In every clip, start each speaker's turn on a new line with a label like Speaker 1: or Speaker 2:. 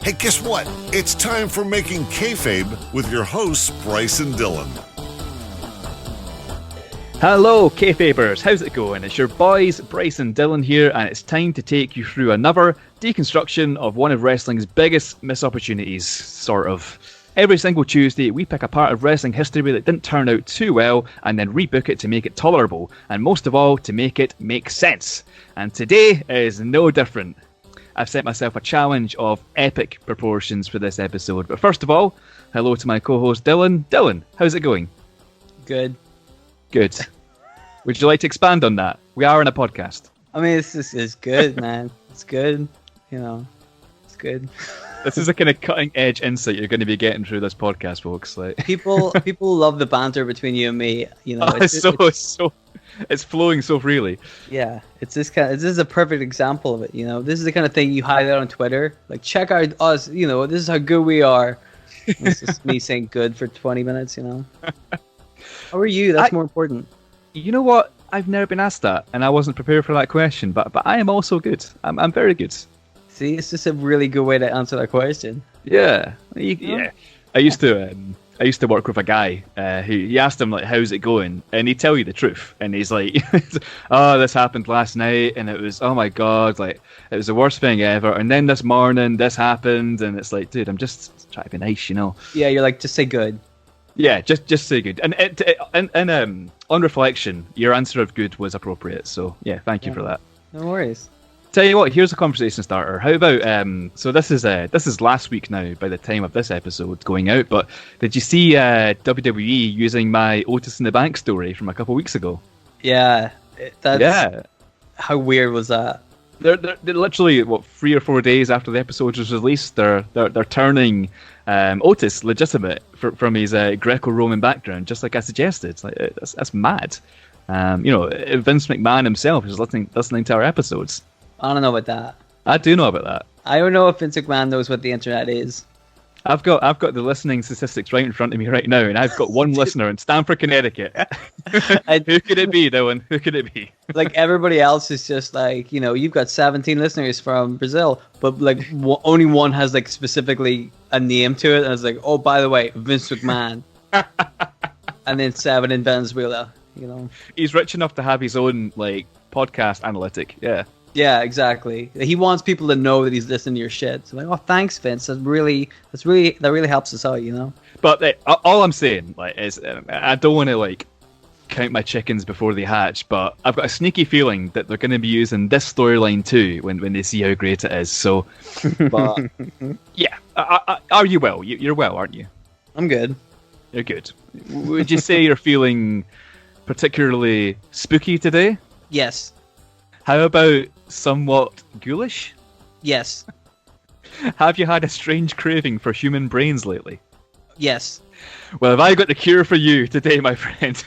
Speaker 1: Hey, guess what? It's time for Making Kayfabe with your hosts, Bryce and Dylan.
Speaker 2: Hello, Kayfabers. How's it going? It's your boys, Bryce and Dylan here, and it's time to take you through another deconstruction of one of wrestling's biggest missed opportunities, sort of. Every single Tuesday, we pick a part of wrestling history that didn't turn out too well, and then rebook it to make it tolerable, and most of all, to make it make sense. And today is no different. I've set myself a challenge of epic proportions for this episode. But first of all, hello to my co-host Dylan. Dylan, how's it going?
Speaker 3: Good.
Speaker 2: Good. Would you like to expand on that? We are in a podcast.
Speaker 3: I mean, it's good, man. It's good. You know, it's good.
Speaker 2: This is a kind of cutting-edge insight you're going to be getting through this podcast, folks. Like
Speaker 3: people love the banter between you and me. You know,
Speaker 2: it's flowing so freely.
Speaker 3: Yeah, this is a perfect example of it. You know, this is the kind of thing you highlight on Twitter. Like, check out us. You know, this is how good we are. This is me saying good for 20 minutes. You know. How are you? That's more important.
Speaker 2: You know what? I've never been asked that, and I wasn't prepared for that question. But I am also good. I'm very good.
Speaker 3: See, it's just a really good way to answer that question.
Speaker 2: Yeah. Yeah. I used to work with a guy who you asked him like, how's it going, and he'd tell you the truth, and he's like, oh, this happened last night, and it was, oh my god, like it was the worst thing ever, and then this morning this happened, and it's like, dude, I'm just trying to be nice, you know.
Speaker 3: Yeah, you're like, just say good.
Speaker 2: Yeah, just say good, and on reflection, your answer of good was appropriate, so yeah, thank you for that.
Speaker 3: No worries.
Speaker 2: Tell you what, here's a conversation starter. How about so this is last week now by the time of this episode going out, but did you see WWE using my Otis in the Bank story from a couple of weeks ago?
Speaker 3: Yeah, How weird was that?
Speaker 2: They're literally 3 or 4 days after the episode was released, they're turning Otis legitimate from his Greco-Roman background, just like I suggested. Like that's mad. Vince McMahon himself is listening to our episodes.
Speaker 3: I don't know about that.
Speaker 2: I do know about that.
Speaker 3: I don't know if Vince McMahon knows what the internet is.
Speaker 2: I've got the listening statistics right in front of me right now, and I've got one listener in Stamford, Connecticut. Who could it be, Dylan? Who could it be?
Speaker 3: Like, everybody else is just like, you know, you've got 17 listeners from Brazil, but like only one has like specifically a name to it, and it's like, oh, by the way, Vince McMahon. And then 7 in Venezuela, you know. He's
Speaker 2: rich enough to have his own like podcast analytic, yeah.
Speaker 3: Yeah, exactly. He wants people to know that he's listening to your shit. So like, oh, thanks, Vince. That really helps us out, you know.
Speaker 2: But all I'm saying, like, is I don't want to like count my chickens before they hatch. But I've got a sneaky feeling that they're going to be using this storyline too when they see how great it is. So, but yeah, are you well? You're well, aren't you?
Speaker 3: I'm good.
Speaker 2: You're good. Would you say you're feeling particularly spooky today?
Speaker 3: Yes.
Speaker 2: How about somewhat ghoulish?
Speaker 3: Yes.
Speaker 2: Have you had a strange craving for human brains lately?
Speaker 3: Yes.
Speaker 2: Well, have I got the cure for you today, my friend?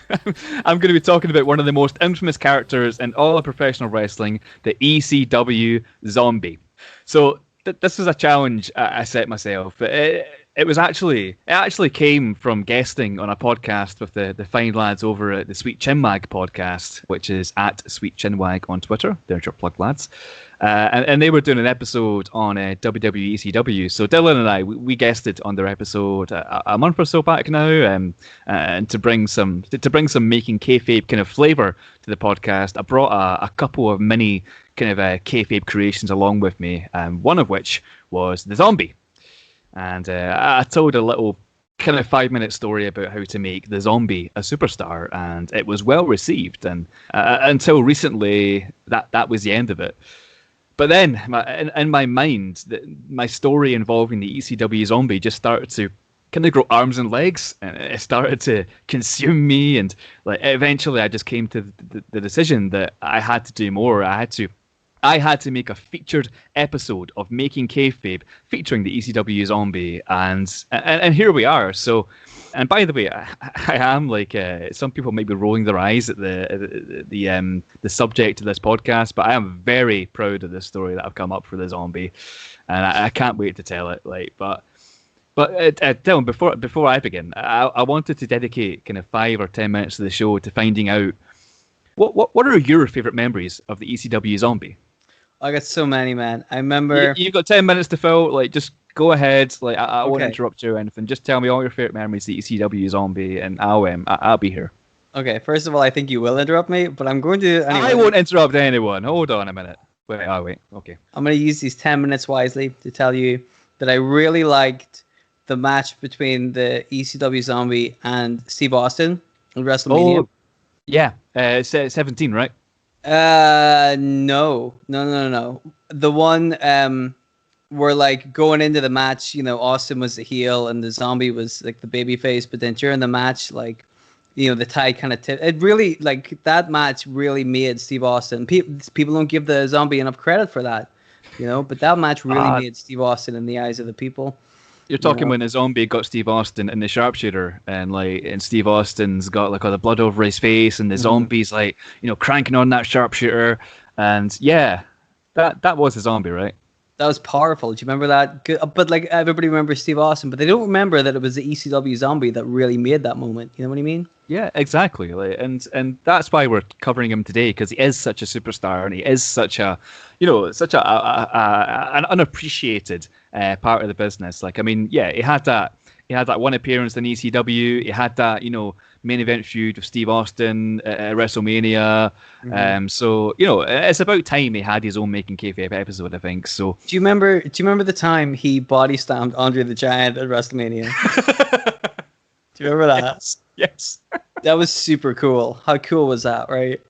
Speaker 2: I'm going to be talking about one of the most infamous characters in all of professional wrestling, the ECW Zombie. So this was a challenge I set myself. It actually came from guesting on a podcast with the fine lads over at the Sweet Chinwag podcast, which is at Sweet Chinwag on Twitter. There's your plug, lads. And they were doing an episode on WWE ECW. So Dylan and I, we guested on their episode a month or so back now, and to bring some Making Kayfabe kind of flavour to the podcast, I brought a couple of mini kind of kayfabe creations along with me, one of which was the Zombie. And I told a little kind of 5-minute story about how to make the Zombie a superstar, and it was well received. And until recently, that was the end of it. But then, in my mind, my story involving the ECW Zombie just started to kind of grow arms and legs, and it started to consume me. And like eventually, I just came to the decision that I had to do more. I had to make a featured episode of Making Kayfabe featuring the ECW Zombie, and here we are. So, and by the way, I am like some people might be rolling their eyes at the subject of this podcast, but I am very proud of this story that I've come up for the Zombie, and I can't wait to tell it. But Dylan, before I begin, I wanted to dedicate kind of 5 or 10 minutes of the show to finding out what are your favorite memories of the ECW Zombie.
Speaker 3: I got so many, man. I remember...
Speaker 2: You've got 10 minutes to fill. Like, just Go ahead. Like I won't
Speaker 3: Okay.
Speaker 2: interrupt you or anything. Just tell me all your favorite memories of ECW Zombie, and I'll be here.
Speaker 3: Okay, first of all, I think you will interrupt me, but I'm going to anyway.
Speaker 2: I won't interrupt anyone. Hold on a minute. Wait. Okay.
Speaker 3: I'm going to use these 10 minutes wisely to tell you that I really liked the match between the ECW Zombie and Steve Austin in WrestleMania.
Speaker 2: Oh, yeah. 17, right?
Speaker 3: No. The one where like going into the match, you know, Austin was the heel and the Zombie was like the baby face, but then during the match, like, you know, the tide kind of tipped. It really, like, that match really made Steve Austin. People don't give the Zombie enough credit for that, you know, but that match really made Steve Austin in the eyes of the people.
Speaker 2: You're talking when the Zombie got Steve Austin in the sharpshooter, and Steve Austin's got like all the blood over his face, and the Zombie's like, you know, cranking on that sharpshooter, and yeah, that was the Zombie, right?
Speaker 3: That was powerful. Do you remember that? But like everybody remembers Steve Austin, but they don't remember that it was the ECW Zombie that really made that moment. You know what I mean?
Speaker 2: Yeah, exactly. Like, and that's why we're covering him today, because he is such a superstar and he is such a, you know, an unappreciated part of the business. Like, I mean, yeah, he had that one appearance in ECW. He had that, you know, main event feud with Steve Austin at WrestleMania. So, you know, it's about time he had his own Making Kayfabe episode, I think. So,
Speaker 3: do you remember the time he body slammed Andre the Giant at WrestleMania? Do you remember that?
Speaker 2: Yes.
Speaker 3: That was super cool. How cool was that, right?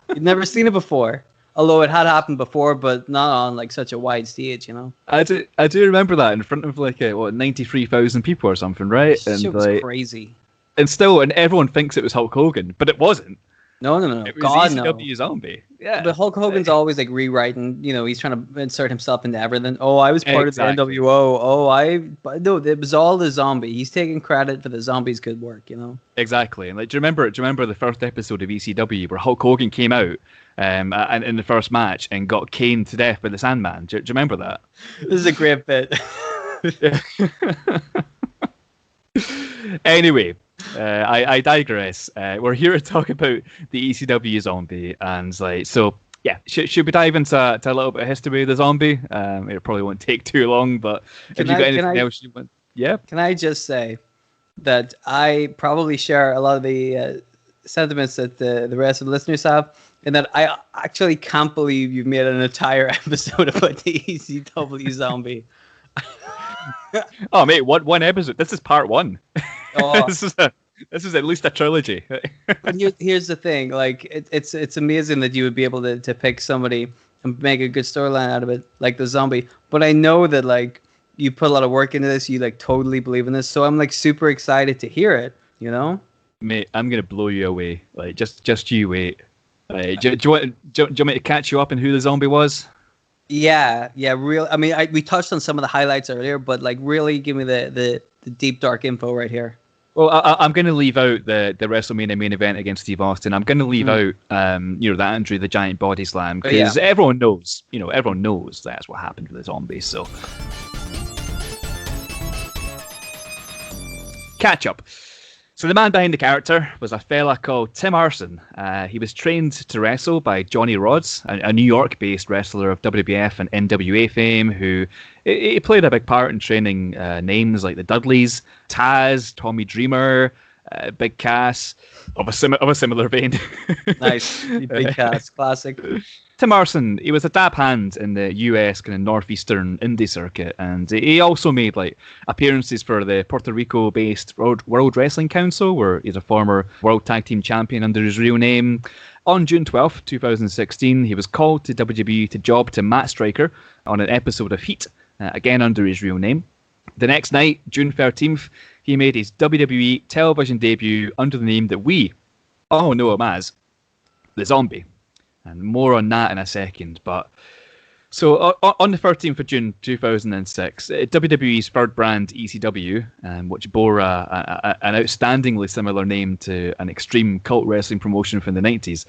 Speaker 3: You'd never seen it before. Although it had happened before, but not on like such a wide stage, you know.
Speaker 2: I do remember that in front of like 93,000 people or something, right?
Speaker 3: It was
Speaker 2: like,
Speaker 3: crazy.
Speaker 2: And everyone thinks it was Hulk Hogan, but it wasn't.
Speaker 3: No.
Speaker 2: It was
Speaker 3: God,
Speaker 2: ECW
Speaker 3: no.
Speaker 2: Zombie. Yeah.
Speaker 3: But Hulk Hogan's always like rewriting. You know, he's trying to insert himself into everything. Oh, I was part
Speaker 2: Exactly.
Speaker 3: of the NWO. No, it was all the Zombie. He's taking credit for the Zombie's good work. You know.
Speaker 2: Exactly. And like, do you remember the first episode of ECW where Hulk Hogan came out and in the first match and got Kane to death by the Sandman? Do you remember that?
Speaker 3: This is a great bit.
Speaker 2: Anyway, I digress. We're here to talk about the ECW Zombie, and like, so yeah, should we dive into a little bit of history of the Zombie? It probably won't take too long, but if you got anything else you want, yeah.
Speaker 3: Can I just say that I probably share a lot of the sentiments that the rest of the listeners have, and that I actually can't believe you've made an entire episode about the ECW Zombie.
Speaker 2: Oh mate, one episode. This is part one.
Speaker 3: Oh.
Speaker 2: This is at least a trilogy.
Speaker 3: And here's the thing, like it's amazing that you would be able to pick somebody and make a good storyline out of it, like the Zombie. But I know that like you put a lot of work into this, you like totally believe in this, so I'm like super excited to hear it. You know,
Speaker 2: Mate, I'm gonna blow you away. Like just you wait. Do you want me to catch you up on who the Zombie was?
Speaker 3: Yeah. Real. I mean, we touched on some of the highlights earlier, but like really give me the deep dark info right here.
Speaker 2: Well, I'm going to leave out the WrestleMania main event against Steve Austin. I'm going to leave out, you know, the Andre the Giant body slam, because everyone knows that's what happened with the Zombie. So, catch up. So the man behind the character was a fella called Tim Arson. He was trained to wrestle by Johnny Rodz, a New York-based wrestler of WWF and NWA fame, who he played a big part in training names like the Dudleys, Taz, Tommy Dreamer, Big Cass, of a similar vein.
Speaker 3: Nice, Big Cass, classic.
Speaker 2: Tim Arson, he was a dab hand in the US kind of northeastern indie circuit, and he also made like appearances for the Puerto Rico-based World Wrestling Council, where he's a former World Tag Team Champion under his real name. On June 12th, 2016, he was called to WWE to job to Matt Striker on an episode of Heat, again under his real name. The next night, June 13th, he made his WWE television debut under the name that we all know him as the Zombie. And more on that in a second. But so on the 13th of June 2006, WWE's third brand ECW, which bore an outstandingly similar name to an extreme cult wrestling promotion from the 90s,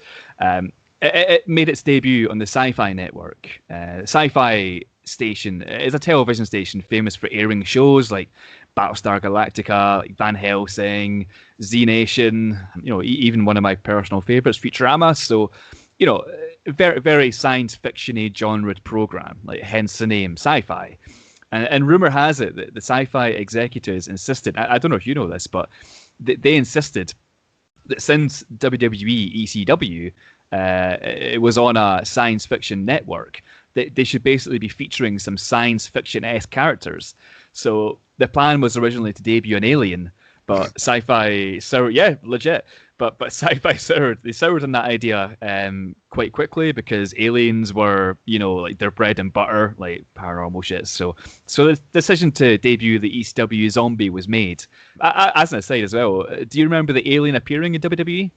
Speaker 2: it made its debut on the Sci-Fi Network. Sci-Fi station is a television station famous for airing shows like Battlestar Galactica, like Van Helsing, Z Nation, you know, even one of my personal favorites, Futurama. So you know, very, very science fiction-y genre program, like hence the name sci-fi. And rumor has it that the sci-fi executives insisted, I don't know if you know this, but they insisted that since WWE ECW it was on a science fiction network, they should basically be featuring some science fiction-esque characters. So the plan was originally to debut an alien, but sci-fi soured, yeah, legit. But sci-fi soured. They soured on that idea quite quickly because aliens were, you know, like their bread and butter, like paranormal shit. So the decision to debut the ECW Zombie was made. As an aside as well, do you remember the alien appearing in WWE?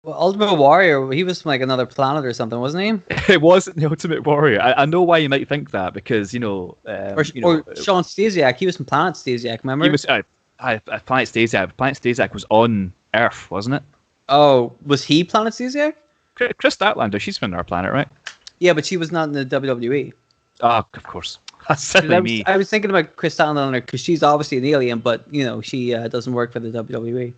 Speaker 3: Well, Ultimate Warrior, he was from like another planet or something, wasn't he?
Speaker 2: It wasn't the Ultimate Warrior. I know why you might think that because, or
Speaker 3: Sean Stasiak, he was from Planet Stasiak, remember?
Speaker 2: He was Planet Stasiak. Planet Stasiak was on Earth, wasn't it?
Speaker 3: Oh, was he Planet Stasiak?
Speaker 2: Chris Statlander, she's from our planet, right?
Speaker 3: Yeah, but she was not in the WWE.
Speaker 2: Oh, of course. That's certainly me.
Speaker 3: I was thinking about Chris Statlander because she's obviously an alien, but, you know, she doesn't work for the WWE.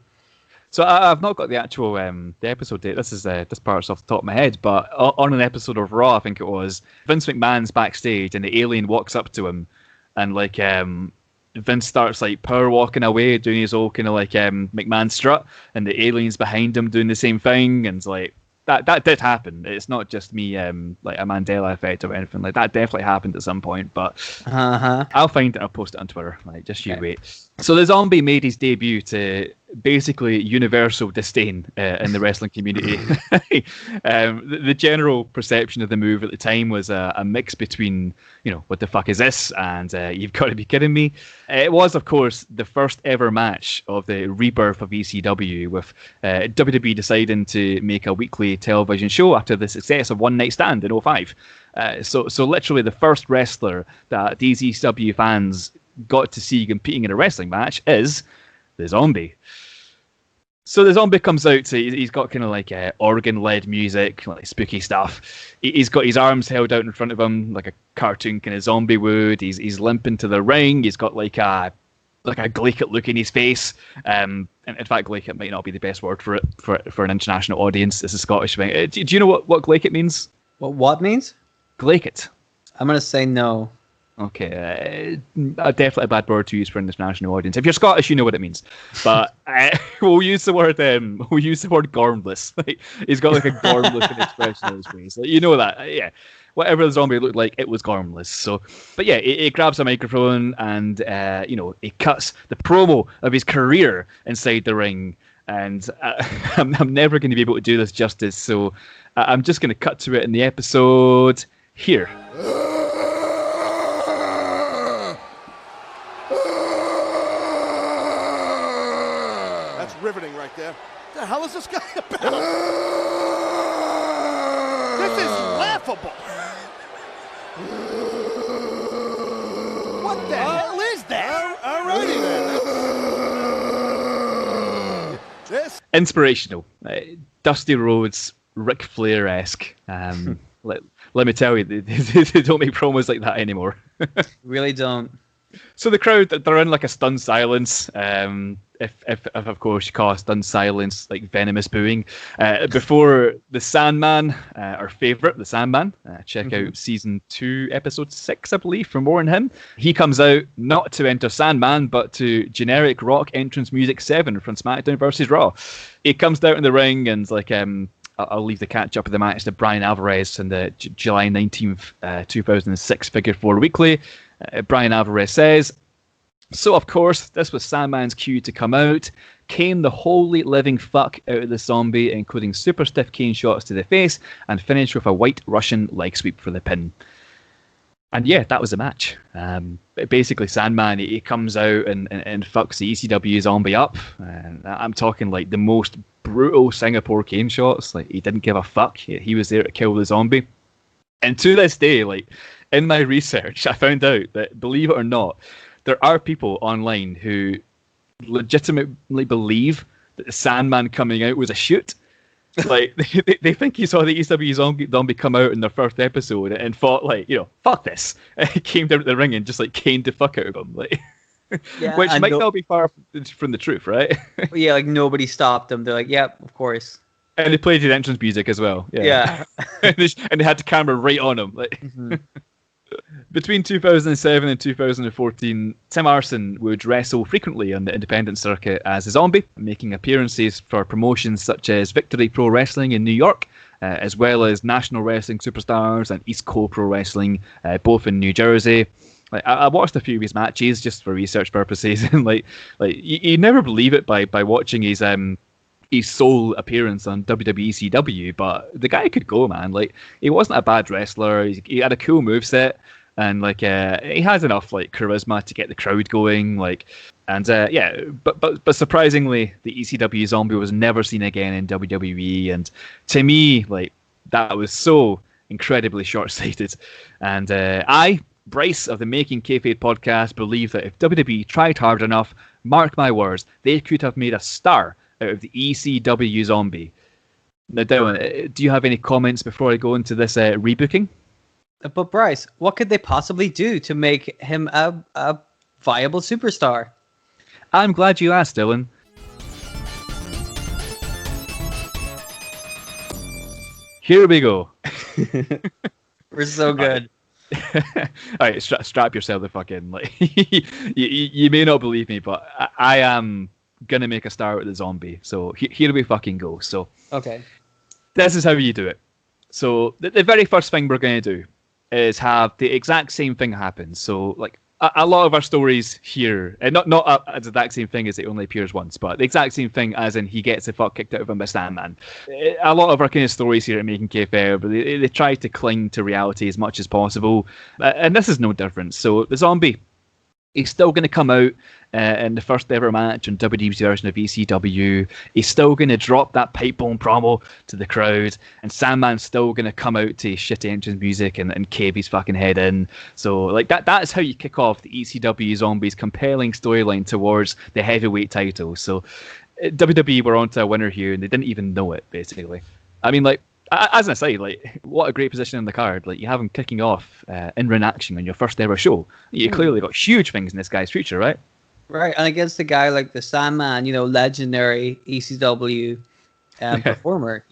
Speaker 2: So I've not got the actual the episode date. This part's off the top of my head. But on an episode of Raw, I think it was, Vince McMahon's backstage and the alien walks up to him, and like Vince starts like power walking away, doing his old kind of like McMahon strut, and the alien's behind him doing the same thing, and it's like that did happen. It's not just me like a Mandela effect or anything. Like that definitely happened at some point. But I'll find it. I'll post it on Twitter. Like just you wait. So the zombie made his debut to basically universal disdain in the wrestling community. The general perception of the move at the time was a mix between, you know, what the fuck is this, and you've got to be kidding me. It was, of course, the first ever match of the rebirth of ECW, with WWE deciding to make a weekly television show after the success of One Night Stand in 2005. So literally the first wrestler that these ECW fans got to see competing in a wrestling match is the Zombie. So the Zombie comes out, he's got kind of like organ-led music, like spooky stuff. He's got his arms held out in front of him like a cartoon kind of zombie would. He's limping to the ring. He's got like a glaikit look in his face. And in fact, glaikit might not be the best word for it for an international audience. It's a Scottish thing. Do you know what glaikit means?
Speaker 3: What means?
Speaker 2: Glaikit.
Speaker 3: I'm going to say no.
Speaker 2: Okay, definitely a bad word to use for an international audience. If you're Scottish, you know what it means. But we'll use the word gormless. Like, he's got like a gormless expression in his face. Like, you know that, yeah. Whatever the zombie looked like, it was gormless. So, but yeah, he grabs a microphone and he cuts the promo of his career inside the ring. And I'm never going to be able to do this justice. So I'm just going to cut to it in the episode here.
Speaker 4: Riveting right there. What the hell is this guy about? This is laughable. What the hell is that? Alrighty then. This
Speaker 2: inspirational, Dusty Rhodes, Ric Flair-esque. Let me tell you, they don't make promos like that anymore.
Speaker 3: Really don't.
Speaker 2: So the crowd, they're in like a stunned silence. If of course you call a stunned silence like venomous booing. Before the Sandman, our favourite, the Sandman, check out season 2, episode 6, I believe, for more on him. He comes out not to enter Sandman, but to generic rock entrance music 7 from SmackDown vs. Raw. He comes down in the ring and like I'll leave the catch up of the match to Brian Alvarez in the July 19th, 2006 Figure 4 Weekly. Brian Alvarez says, so of course this was Sandman's cue to come out, cane the holy living fuck out of the zombie, including super stiff cane shots to the face, and finish with a white Russian leg sweep for the pin. And yeah, that was the match. Basically Sandman, he comes out and fucks the ECW zombie up. I'm talking like the most brutal Singapore cane shots. Like, he didn't give a fuck. He was there to kill the zombie. And to this day, like, in my research, I found out that, believe it or not, there are people online who legitimately believe that the Sandman coming out was a shoot. Like, they think he saw the ECW zombie come out in their first episode and thought, like, fuck this. And he came down to the ring and just, like, caned the fuck out of him. Like,
Speaker 3: yeah,
Speaker 2: which might not be far from the truth, right?
Speaker 3: Yeah, like, nobody stopped them. They're like, yep, of course.
Speaker 2: And they played his entrance music as well.
Speaker 3: Yeah.
Speaker 2: and they had the camera right on him. Like, between 2007 and 2014, Tim Arson would wrestle frequently on the independent circuit as a zombie, making appearances for promotions such as Victory Pro Wrestling in New York, as well as National Wrestling Superstars and East Coast Pro Wrestling, both in New Jersey. Like, I watched a few of his matches just for research purposes, and like you never believe it by watching his sole appearance on WWE CW, but the guy could go, man. Like, he wasn't a bad wrestler. He had a cool moveset, and like he has enough like charisma to get the crowd going. Like, and but surprisingly, the ECW Zombie was never seen again in WWE, and to me, like, that was so incredibly short-sighted. And I, Bryce of the Making Kayfabe podcast, believe that if WWE tried hard enough, mark my words, they could have made a star out of the ECW Zombie. Now, Dylan, do you have any comments before I go into this rebooking?
Speaker 3: But Bryce, what could they possibly do to make him a viable superstar?
Speaker 2: I'm glad you asked, Dylan. Here we go.
Speaker 3: We're so good.
Speaker 2: All right, strap yourself the fuck in. Like, you may not believe me, but I am gonna make a star with the zombie. So here we fucking go. So
Speaker 3: Okay.
Speaker 2: this is how you do it. So the very first thing we're gonna do is have the exact same thing happen. So like a lot of our stories here, and not the exact same thing as it only appears once, but the exact same thing as in he gets the fuck kicked out of him by Sandman. A lot of our kind of stories here at Making Kayfabe, they try to cling to reality as much as possible, and this is no different. So the zombie, he's still going to come out in the first ever match on WWE's version of ECW. He's still going to drop that pipe bomb promo to the crowd, and Sandman's still going to come out to shitty entrance music and cave his fucking head in. So like that's how you kick off the ECW Zombies' compelling storyline towards the heavyweight title. So WWE were onto a winner here, and they didn't even know it, basically. I mean, like, as an aside, like, what a great position in the card. Like, you have him kicking off in-ring action on your first ever show. You clearly got huge things in this guy's future, right?
Speaker 3: Right, and against a guy like the Sandman, legendary ECW performer,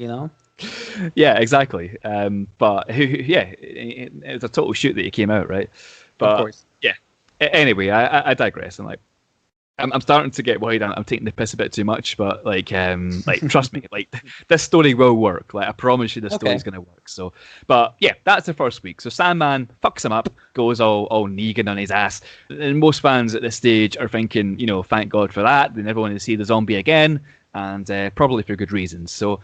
Speaker 2: Yeah, exactly. But it was a total shoot that he came out, right? But,
Speaker 3: of course.
Speaker 2: Yeah. Anyway, I digress. And like, I'm starting to get worried. I'm taking the piss a bit too much, but like trust me, like this story will work. Like, I promise you, this story's gonna work. So, but yeah, that's the first week. So Sandman fucks him up, goes all Negan on his ass, and most fans at this stage are thinking, thank God for that. They never want to see the zombie again, and probably for good reasons. So,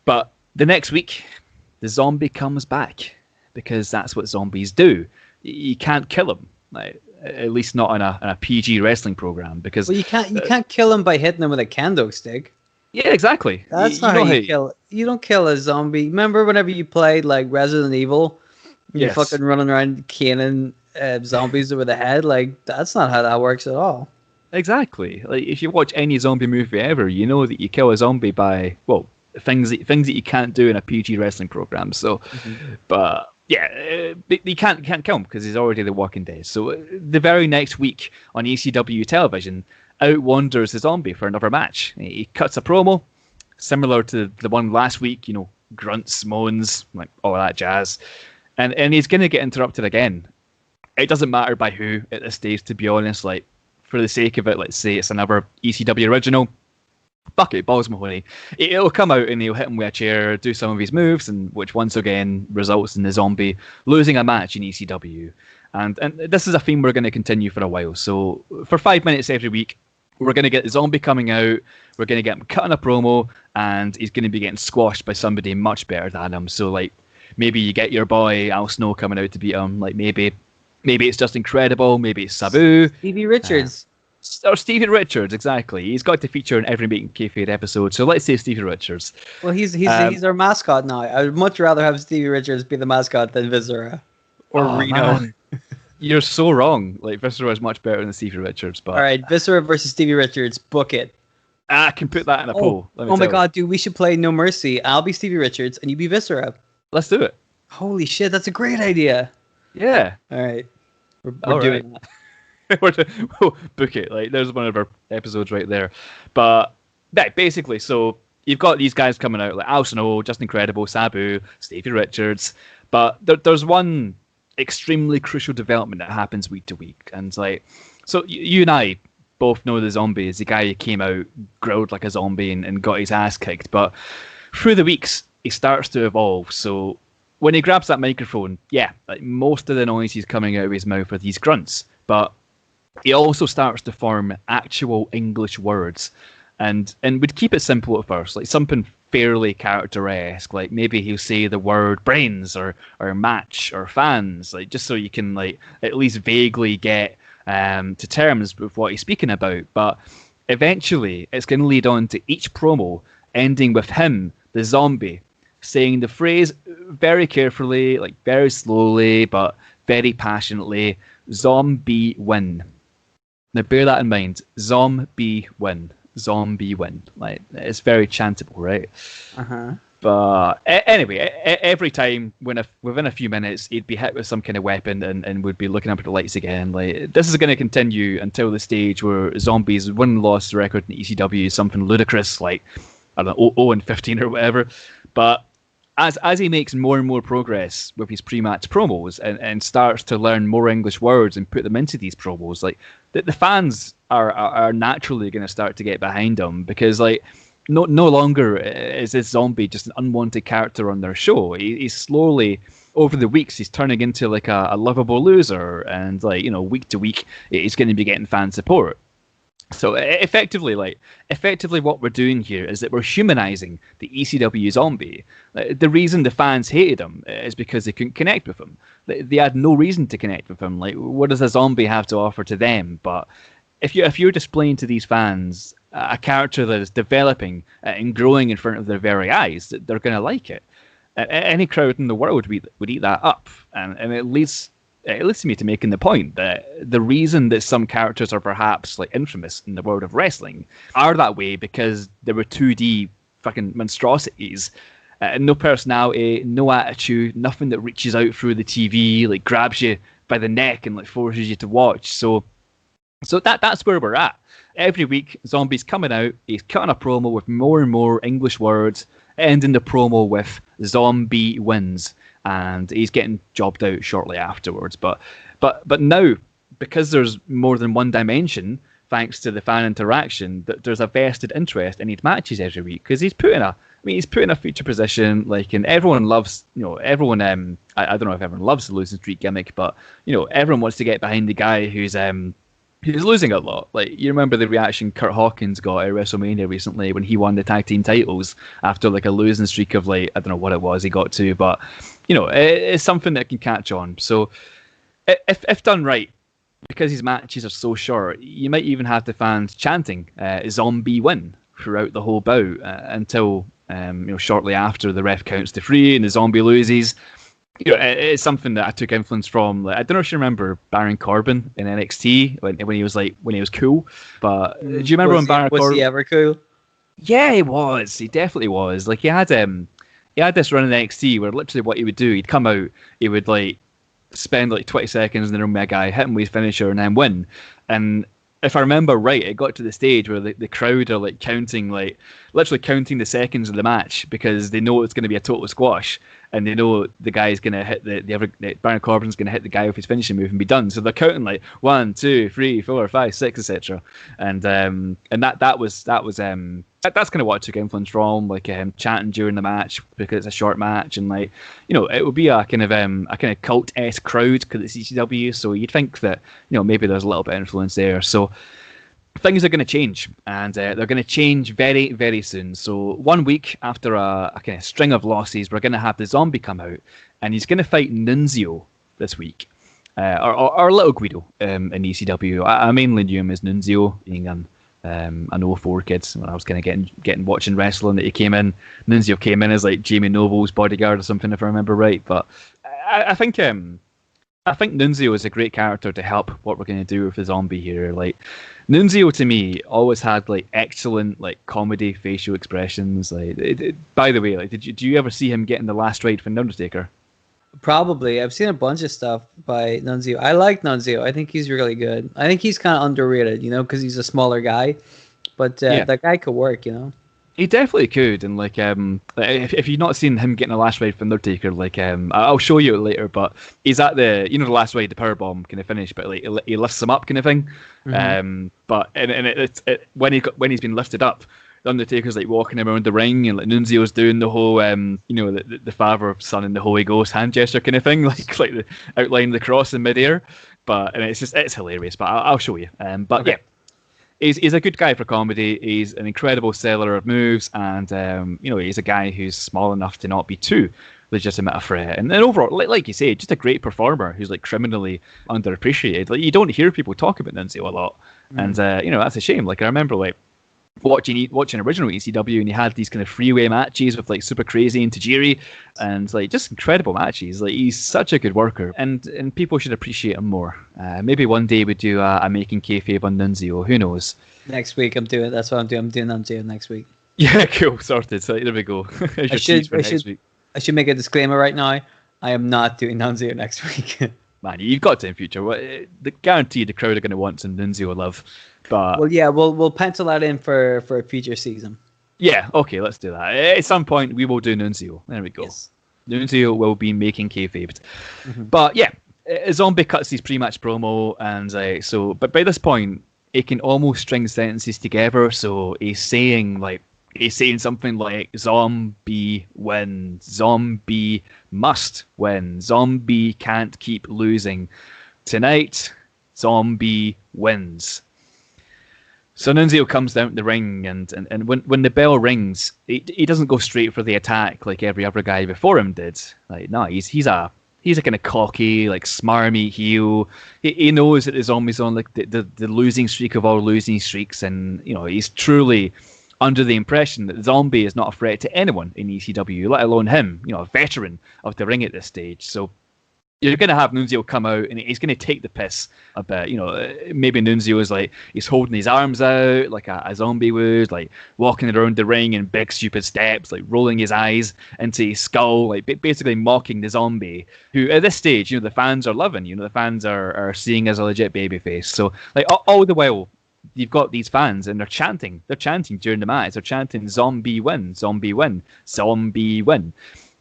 Speaker 2: but the next week, the zombie comes back because that's what zombies do. You can't kill him. Like, at least not on a PG wrestling program, because
Speaker 3: you can't kill him by hitting him with a kendo stick.
Speaker 2: Yeah, exactly.
Speaker 3: That's not how you kill. You don't kill a zombie. Remember whenever you played like Resident Evil, you're fucking running around caning zombies over the head. Like, that's not how that works at all.
Speaker 2: Exactly. Like, if you watch any zombie movie ever, you know that you kill a zombie by things that you can't do in a PG wrestling program. So, but. Yeah, you can't kill him because he's already the Walking Dead. So the very next week on ECW television, out wanders the zombie for another match. He cuts a promo similar to the one last week, grunts, moans, like all that jazz. And he's going to get interrupted again. It doesn't matter by who at this stage, to be honest. Like, for the sake of it, let's say it's another ECW original. Fuck it, balls Mahoney. It'll come out and he'll hit him with a chair, do some of his moves, and which once again results in the zombie losing a match in ECW. And this is a theme we're going to continue for a while. So for 5 minutes every week, we're going to get the zombie coming out, we're going to get him cutting a promo, and he's going to be getting squashed by somebody much better than him. So like, maybe you get your boy Al Snow coming out to beat him. Like, maybe it's just Incredible, maybe it's Sabu.
Speaker 3: Stevie Richards.
Speaker 2: Or Stevie Richards, exactly. He's got to feature in every Making Kayfabe episode. So let's say Stevie Richards.
Speaker 3: Well, he's our mascot now. I would much rather have Stevie Richards be the mascot than Viscera or Reno.
Speaker 2: Man. You're so wrong. Like, Viscera is much better than Stevie Richards. But
Speaker 3: all right, Viscera versus Stevie Richards. Book it.
Speaker 2: I can put that in a poll.
Speaker 3: Oh my God, dude! We should play No Mercy. I'll be Stevie Richards and you be Viscera.
Speaker 2: Let's do it.
Speaker 3: Holy shit, that's a great idea.
Speaker 2: Yeah.
Speaker 3: All right, we're doing that.
Speaker 2: We'll book it. Like, there's one of our episodes right there. But basically, so you've got these guys coming out like Al Snow, Just Incredible, Sabu, Stevie Richards, but there's one extremely crucial development that happens week to week, and like, so you and I both know the Zombie is the guy who came out growled like a zombie and got his ass kicked, but through the weeks he starts to evolve. So when he grabs that microphone, yeah, like most of the noises coming out of his mouth are these grunts, but he also starts to form actual English words, and would keep it simple at first, like something fairly character-esque, like maybe he'll say the word brains or match or fans, like just so you can like at least vaguely get to terms with what he's speaking about. But eventually it's going to lead on to each promo ending with him, the zombie, saying the phrase very carefully, like very slowly but very passionately, "Zombie win." Now bear that in mind, zombie win. Zombie win. Like, it's very chantable, right? But anyway, every time within a few minutes he'd be hit with some kind of weapon and would be looking up at the lights again. Like, this is going to continue until the stage where Zombie's win-loss record in ECW is something ludicrous, like, I don't know, 0-15 or whatever. But as he makes more and more progress with his pre-match promos and starts to learn more English words and put them into these promos, like, the fans are naturally going to start to get behind him, because like no longer is this zombie just an unwanted character on their show. He's slowly, over the weeks, he's turning into like a lovable loser, and like, you know, week to week he's going to be getting fan support. So effectively what we're doing here is that we're humanizing the ECW zombie. The reason the fans hated him is because they couldn't connect with him. They had no reason to connect with him. Like, what does a zombie have to offer to them? But if you're displaying to these fans a character that is developing and growing in front of their very eyes, they're going to like it. Any crowd in the world would eat that up, and it leads me to making the point that the reason that some characters are perhaps like infamous in the world of wrestling are that way because they were 2D fucking monstrosities. No personality, no attitude, nothing that reaches out through the TV, like grabs you by the neck and like forces you to watch. So that's where we're at. Every week, Zombie's coming out, he's cutting a promo with more and more English words, ending the promo with "Zombie wins," and he's getting jobbed out shortly afterwards. But now, because there's more than one dimension, thanks to the fan interaction, that there's a vested interest in his matches every week, because he's put in a feature position, like, and everyone loves, you know, everyone. I don't know if everyone loves the losing streak gimmick, but you know, everyone wants to get behind the guy who's losing a lot. Like, you remember the reaction Kurt Hawkins got at WrestleMania recently when he won the tag team titles after like a losing streak of like, I don't know what it was he got to, but you know, it's something that can catch on. So if done right, because his matches are so short, you might even have the fans chanting "Zombie win" throughout the whole bout until you know, shortly after the ref counts to 3 and the zombie loses. You know, it's something that I took influence from. Like, I don't know if you remember Baron Corbin in NXT when he was cool. But do you remember when Baron Corbin?
Speaker 3: Was he ever cool?
Speaker 2: Yeah, he was. He definitely was. Like, he had this run in NXT where literally what he would do, he'd come out, he would like spend like 20 seconds in the room with a guy, hit him with his finisher, and then win. And if I remember right, it got to the stage where the crowd are like counting, like literally counting the seconds of the match, because they know it's going to be a total squash, and they know the guy's going to hit Baron Corbin's going to hit the guy with his finishing move and be done. So they're counting like 1, 2, 3, 4, 5, 6, etc. And that's kind of what I took influence from, like chanting during the match because it's a short match, and like, you know, it would be a kind of cult-esque crowd because it's ECW. So you'd think that, you know, maybe there's a little bit of influence there. So things are going to change, and they're going to change very, very soon. So 1 week after a kind of string of losses, we're going to have the Zombie come out, and he's going to fight Nunzio this week, or Little Guido in ECW. I mainly knew him as Nunzio, being an 04 kid when I was kind of getting watching wrestling, that he came in. Nunzio came in as like Jamie Noble's bodyguard or something, if I remember right. But I think Nunzio is a great character to help what we're going to do with the Zombie here. Like, Nunzio to me always had like excellent like comedy facial expressions. Like, by the way, like, did you ever see him getting the last ride from Undertaker?
Speaker 3: Probably. I've seen a bunch of stuff by Nunzio. I like Nunzio. I think he's really good. I think he's kind of underrated, you know, because he's a smaller guy. But that guy could work, you know.
Speaker 2: He definitely could, and like if you've not seen him getting a last ride from Undertaker, like I'll show you it later. But he's at the the last ride, the powerbomb kind of finish, but like he lifts him up, kind of thing. But when he's been lifted up, the Undertaker's like walking around the ring, and like Nunzio's doing the whole the Father, Son, and the Holy Ghost hand gesture kind of thing, like the outline the cross in midair. But and it's hilarious. But I'll show you. But
Speaker 3: Okay.
Speaker 2: yeah. He's a good guy for comedy. He's an incredible seller of moves, and he's a guy who's small enough to not be too legitimate a threat. And then overall, like you say, just a great performer who's like criminally underappreciated. Like you don't hear people talk about Nunzio a lot, and that's a shame. Like I remember like watching original ECW, and he had these kind of freeway matches with like Super Crazy and Tajiri, and like just incredible matches. Like he's such a good worker, and people should appreciate him more. Maybe one day we do a Making Kayfabe on Nunzio. Who knows?
Speaker 3: Next week I'm doing. That's what I'm doing. I'm doing Nunzio next week.
Speaker 2: Yeah, cool, sorted. So there we go.
Speaker 3: I should make a disclaimer right now. I am not doing Nunzio next week.
Speaker 2: Man, you've got to in future. The guaranteed the crowd are going to want some Nunzio love. But
Speaker 3: Well, yeah, we'll pencil that in for a future season.
Speaker 2: yeah, okay, let's do that. At some point, we will do Nunzio. There we go.
Speaker 3: Yes.
Speaker 2: Nunzio will be Making Kayfabe. But yeah, Zombie cuts his pre-match promo, and but by this point, he can almost string sentences together. So he's saying something like "Zombie wins, Zombie must win, Zombie can't keep losing tonight, Zombie wins." So Nunzio comes down to the ring, and when the bell rings, he doesn't go straight for the attack like every other guy before him did. Like no, he's a kind of cocky, like smarmy heel. He knows that the Zombie's on like the losing streak of all losing streaks, and he's truly under the impression that the Zombie is not a threat to anyone in ECW, let alone him, a veteran of the ring at this stage. So you're going to have Nunzio come out, and he's going to take the piss a bit. Maybe Nunzio is like, he's holding his arms out like a zombie would, like walking around the ring in big stupid steps, like rolling his eyes into his skull, like basically mocking the Zombie, who at this stage, the fans are loving. The fans are seeing as a legit babyface. So like all the while, you've got these fans, and they're chanting during the match. They're chanting "Zombie win, Zombie win, Zombie win."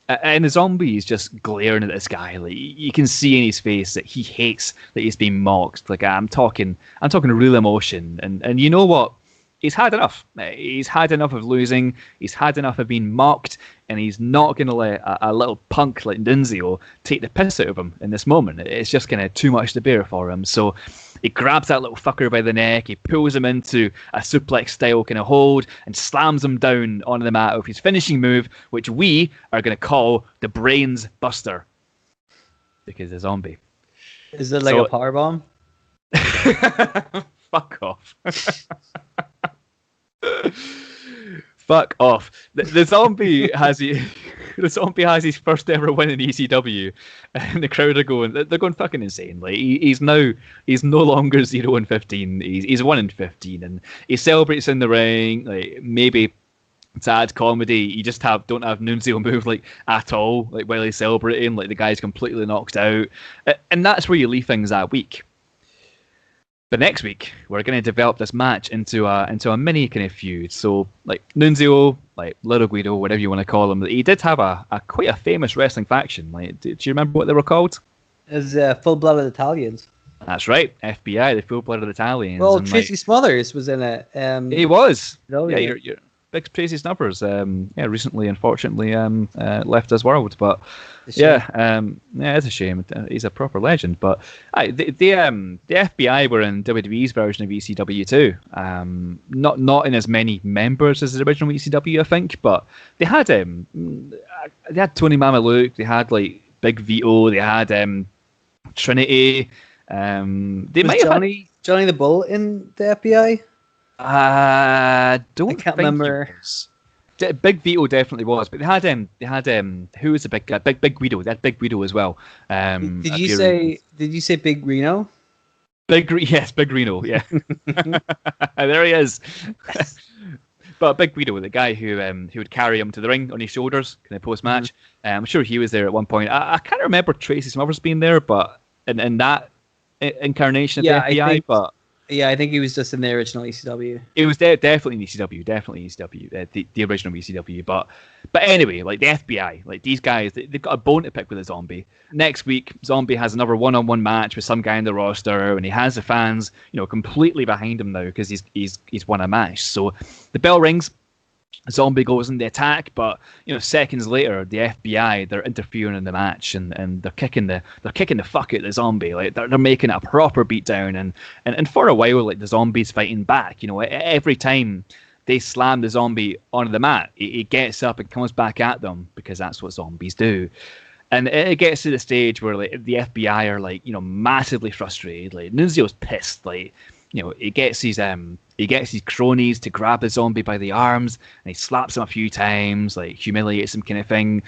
Speaker 2: And the Zombie is just glaring at this guy. Like you can see in his face that he hates that he's being mocked. Like I'm talking real emotion. And you know what? He's had enough. He's had enough of losing. He's had enough of being mocked, and he's not going to let a little punk like Nunzio take the piss out of him in this moment. It's just kind of too much to bear for him. So he grabs that little fucker by the neck, he pulls him into a suplex-style kind of hold, and slams him down onto the mat with his finishing move, which we are going to call the Brains Buster. Because the Zombie.
Speaker 3: Is it like a powerbomb?
Speaker 2: Fuck off. Fuck off. The Zombie has his first ever win in ECW, and the crowd are they're going fucking insane. Like he's no longer 0-15. He's 1-15, and he celebrates in the ring. Like maybe to add comedy, you just don't have Nunzio move like at all. Like while he's celebrating, like the guy's completely knocked out, and that's where you leave things that week. But next week, we're going to develop this match into a mini kind of feud. So, like Nunzio, like Little Guido, whatever you want to call him, he did have a quite a famous wrestling faction. Like, do you remember what they were called?
Speaker 3: It was Full-Blooded Italians.
Speaker 2: That's right, FBI, the Full-Blooded Italians.
Speaker 3: Well, Tracy Smothers was in it.
Speaker 2: He was.
Speaker 3: No,
Speaker 2: yeah, you're big Tracy Snubbers. Recently, unfortunately, left this world. But it's a shame. He's a proper legend. But the FBI were in WWE's version of ECW too. Not in as many members as the original ECW, I think. But they had Tony Mamaluke. They had like Big Vito. They had Trinity. They might have
Speaker 3: Johnny the Bull in the FBI.
Speaker 2: I can't
Speaker 3: remember.
Speaker 2: Big Vito definitely was, but they had who was the big guy? Big Guido. They had Big Guido as well.
Speaker 3: Did you say Big Reno?
Speaker 2: Yes, Big Reno. Yeah, there he is. But Big Guido, the guy who would carry him to the ring on his shoulders, kind of post match. I'm sure he was there at one point. I can't remember Tracy Smothers being there, but in that incarnation of the FBI, but.
Speaker 3: Yeah, I think he was just in the original ECW.
Speaker 2: It was definitely in ECW, the original ECW. But anyway, like the FBI, like these guys, they've got a bone to pick with the Zombie. Next week, Zombie has another one-on-one match with some guy in the roster, and he has the fans, completely behind him now because he's won a match. So the bell rings. Zombie goes in the attack, but seconds later, the FBI, they're interfering in the match and they're kicking the fuck out of the Zombie. Like they're making it a proper beatdown, and for a while, like the Zombie's fighting back. Every time they slam the Zombie onto the mat, he gets up and comes back at them because that's what zombies do. And it gets to the stage where like the FBI are like massively frustrated. Like Nunzio's pissed. Like he gets his cronies to grab the Zombie by the arms, and he slaps him a few times, like humiliates him, kind of thing.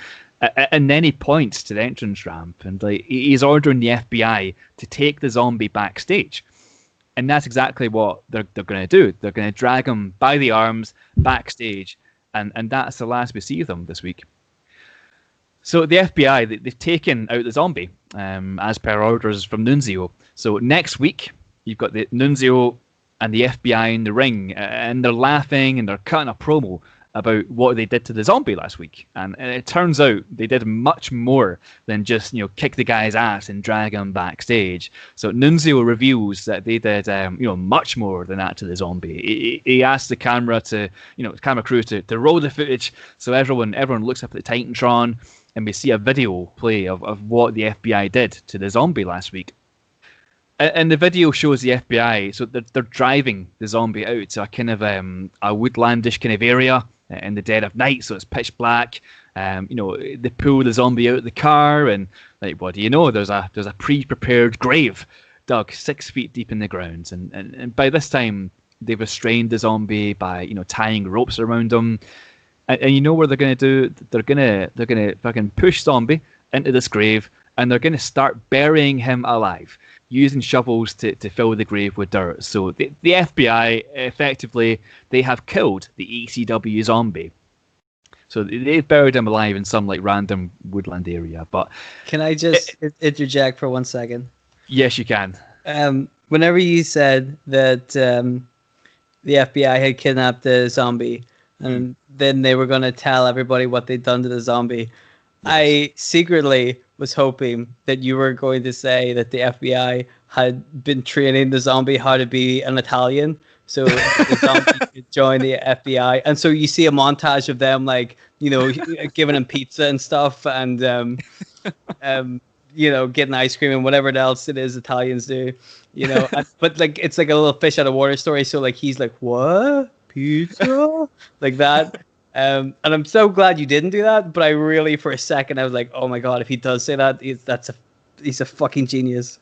Speaker 2: And then he points to the entrance ramp, and like he's ordering the FBI to take the Zombie backstage. And that's exactly what they're going to do. They're going to drag him by the arms backstage, and that's the last we see of them this week. So the FBI, they've taken out the Zombie, as per orders from Nunzio. So next week, you've got the Nunzio and the FBI in the ring, and they're laughing and they're cutting a promo about what they did to the Zombie last week. And it turns out they did much more than just kick the guy's ass and drag him backstage. So Nunzio reveals that they did much more than that to the Zombie. He asked the camera camera crew to roll the footage, so everyone looks up at the Titantron, and we see a video play of what the FBI did to the Zombie last week. And the video shows the FBI, so they're driving the Zombie out to a kind of a woodlandish kind of area in the dead of night, so it's pitch black. They pull the Zombie out of the car, and like, what do you know? There's a pre-prepared grave dug 6 feet deep in the ground, and by this time they've restrained the Zombie by tying ropes around him. And you know what they're gonna do? They're gonna fucking push Zombie into this grave, and they're gonna start burying him alive, using shovels to fill the grave with dirt. So the FBI, effectively, they have killed the ECW Zombie. So they've buried him alive in some like random woodland area. But
Speaker 3: can I just interject for 1 second?
Speaker 2: Yes, you can.
Speaker 3: Whenever you said that the FBI had kidnapped the Zombie, and then they were going to tell everybody what they'd done to the Zombie, yes. I secretly was hoping that you were going to say that the FBI had been training the Zombie how to be an Italian, so the Zombie could join the FBI. And so you see a montage of them, like, giving him pizza and stuff, and getting ice cream and whatever else it is Italians do, but like it's like a little fish out of water story. So like he's like, what? Pizza? Like that. And I'm so glad you didn't do that, but I really, for a second, I was like, "Oh my god, if he does say that, he's a fucking genius."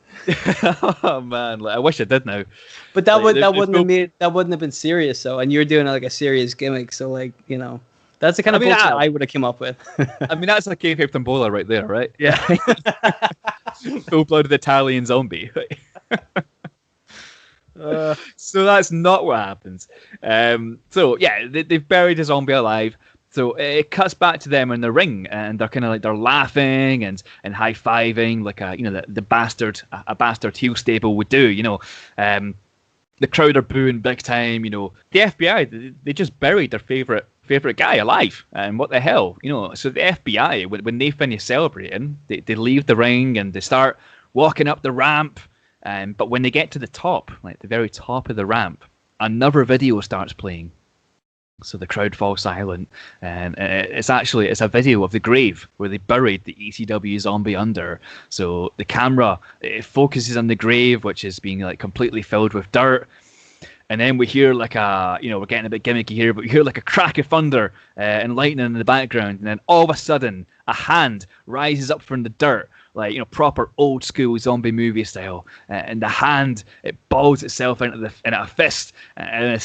Speaker 2: Oh man, I wish I did now.
Speaker 3: But that wouldn't have been serious, though. And you're doing like a serious gimmick, so like that's the kind of bullshit I would have come up with.
Speaker 2: I mean, that's a kayfabe tombola right there, right?
Speaker 3: Yeah,
Speaker 2: full-blooded Italian Zombie. So that's not what happens. So yeah, they've buried the Zombie alive. So it cuts back to them in the ring, and they're kind of like they're laughing and high fiving like the bastard heel stable would do. The crowd are booing big time. The FBI they just buried their favorite guy alive, and what the hell, So the FBI when they finish celebrating, they leave the ring and they start walking up the ramp. But when they get to the top, like the very top of the ramp, another video starts playing. So the crowd falls silent, and it's a video of the grave where they buried the ECW Zombie under. So the camera, it focuses on the grave, which is being like completely filled with dirt. And then we hear like we're getting a bit gimmicky here, but we hear like a crack of thunder and lightning in the background. And then all of a sudden, a hand rises up from the dirt, like, proper old school zombie movie style. And the hand, it balls itself into a fist. And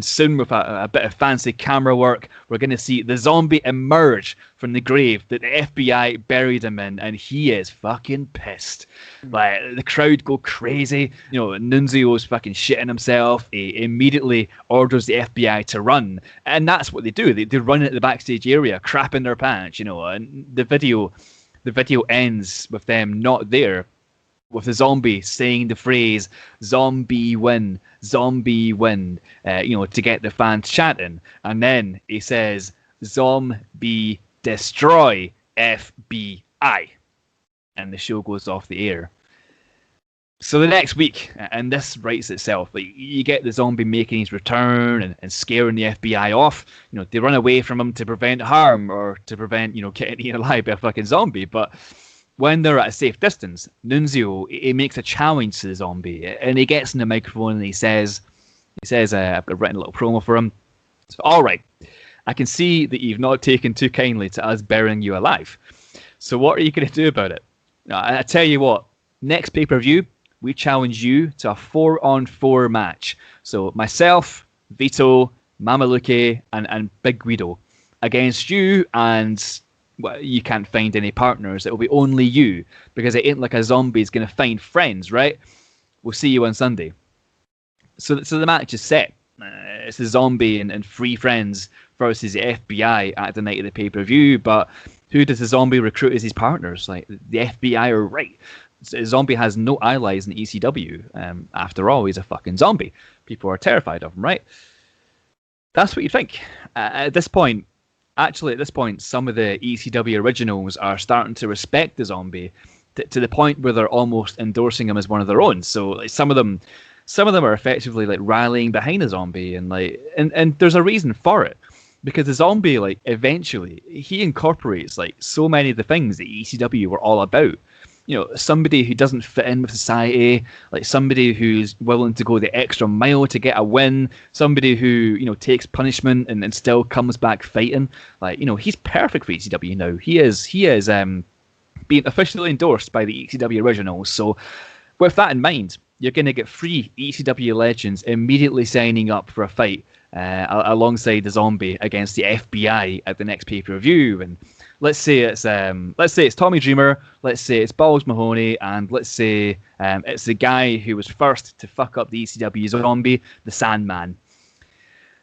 Speaker 2: soon with a bit of fancy camera work, we're going to see the Zombie emerge from the grave that the FBI buried him in. And he is fucking pissed. Like, the crowd go crazy. Nunzio's fucking shitting himself. He immediately orders the FBI to run. And that's what they do. They run into the backstage area, crapping their pants, and the video ends with them not there. with the zombie saying the phrase zombie win, to get the fans chanting. And then he says, zombie destroy FBI. And the show goes off the air. So the next week, and this writes itself, like you get the zombie making his return and scaring the FBI off. They run away from him to prevent harm or to prevent, getting eaten alive by a fucking zombie. But when they're at a safe distance, Nunzio, he makes a challenge to the zombie, and he gets in the microphone and he says, I've written a little promo for him. So, all right, I can see that you've not taken too kindly to us burying you alive. So what are you going to do about it? I tell you what, next pay-per-view, we challenge you to a 4-on-4 match. So myself, Vito, Mamaluke, and Big Guido against you, and you can't find any partners. It will be only you, because it ain't like a zombie's going to find friends, right? We'll see you on Sunday. So the match is set. It's the zombie and three friends versus the FBI at the night of the pay-per-view, but who does the zombie recruit as his partners? Like, the FBI are right. The zombie has no allies in the ECW. After all, he's a fucking zombie. People are terrified of him, right? That's what you think. At this point, some of the ECW originals are starting to respect the zombie to the point where they're almost endorsing him as one of their own. So like, some of them are effectively like rallying behind the zombie, and there's a reason for it. Because the zombie, like, eventually, he incorporates, like, so many of the things that ECW were all about. Somebody who doesn't fit in with society, like somebody who's willing to go the extra mile to get a win, somebody who, takes punishment and still comes back fighting. Like, he's perfect for ECW now. He is being officially endorsed by the ECW originals. So, with that in mind, you're going to get 3 ECW legends immediately signing up for a fight alongside the zombie against the FBI at the next pay-per-view. And let's say it's Tommy Dreamer, let's say it's Balls Mahoney, and let's say it's the guy who was first to fuck up the ECW zombie, the Sandman.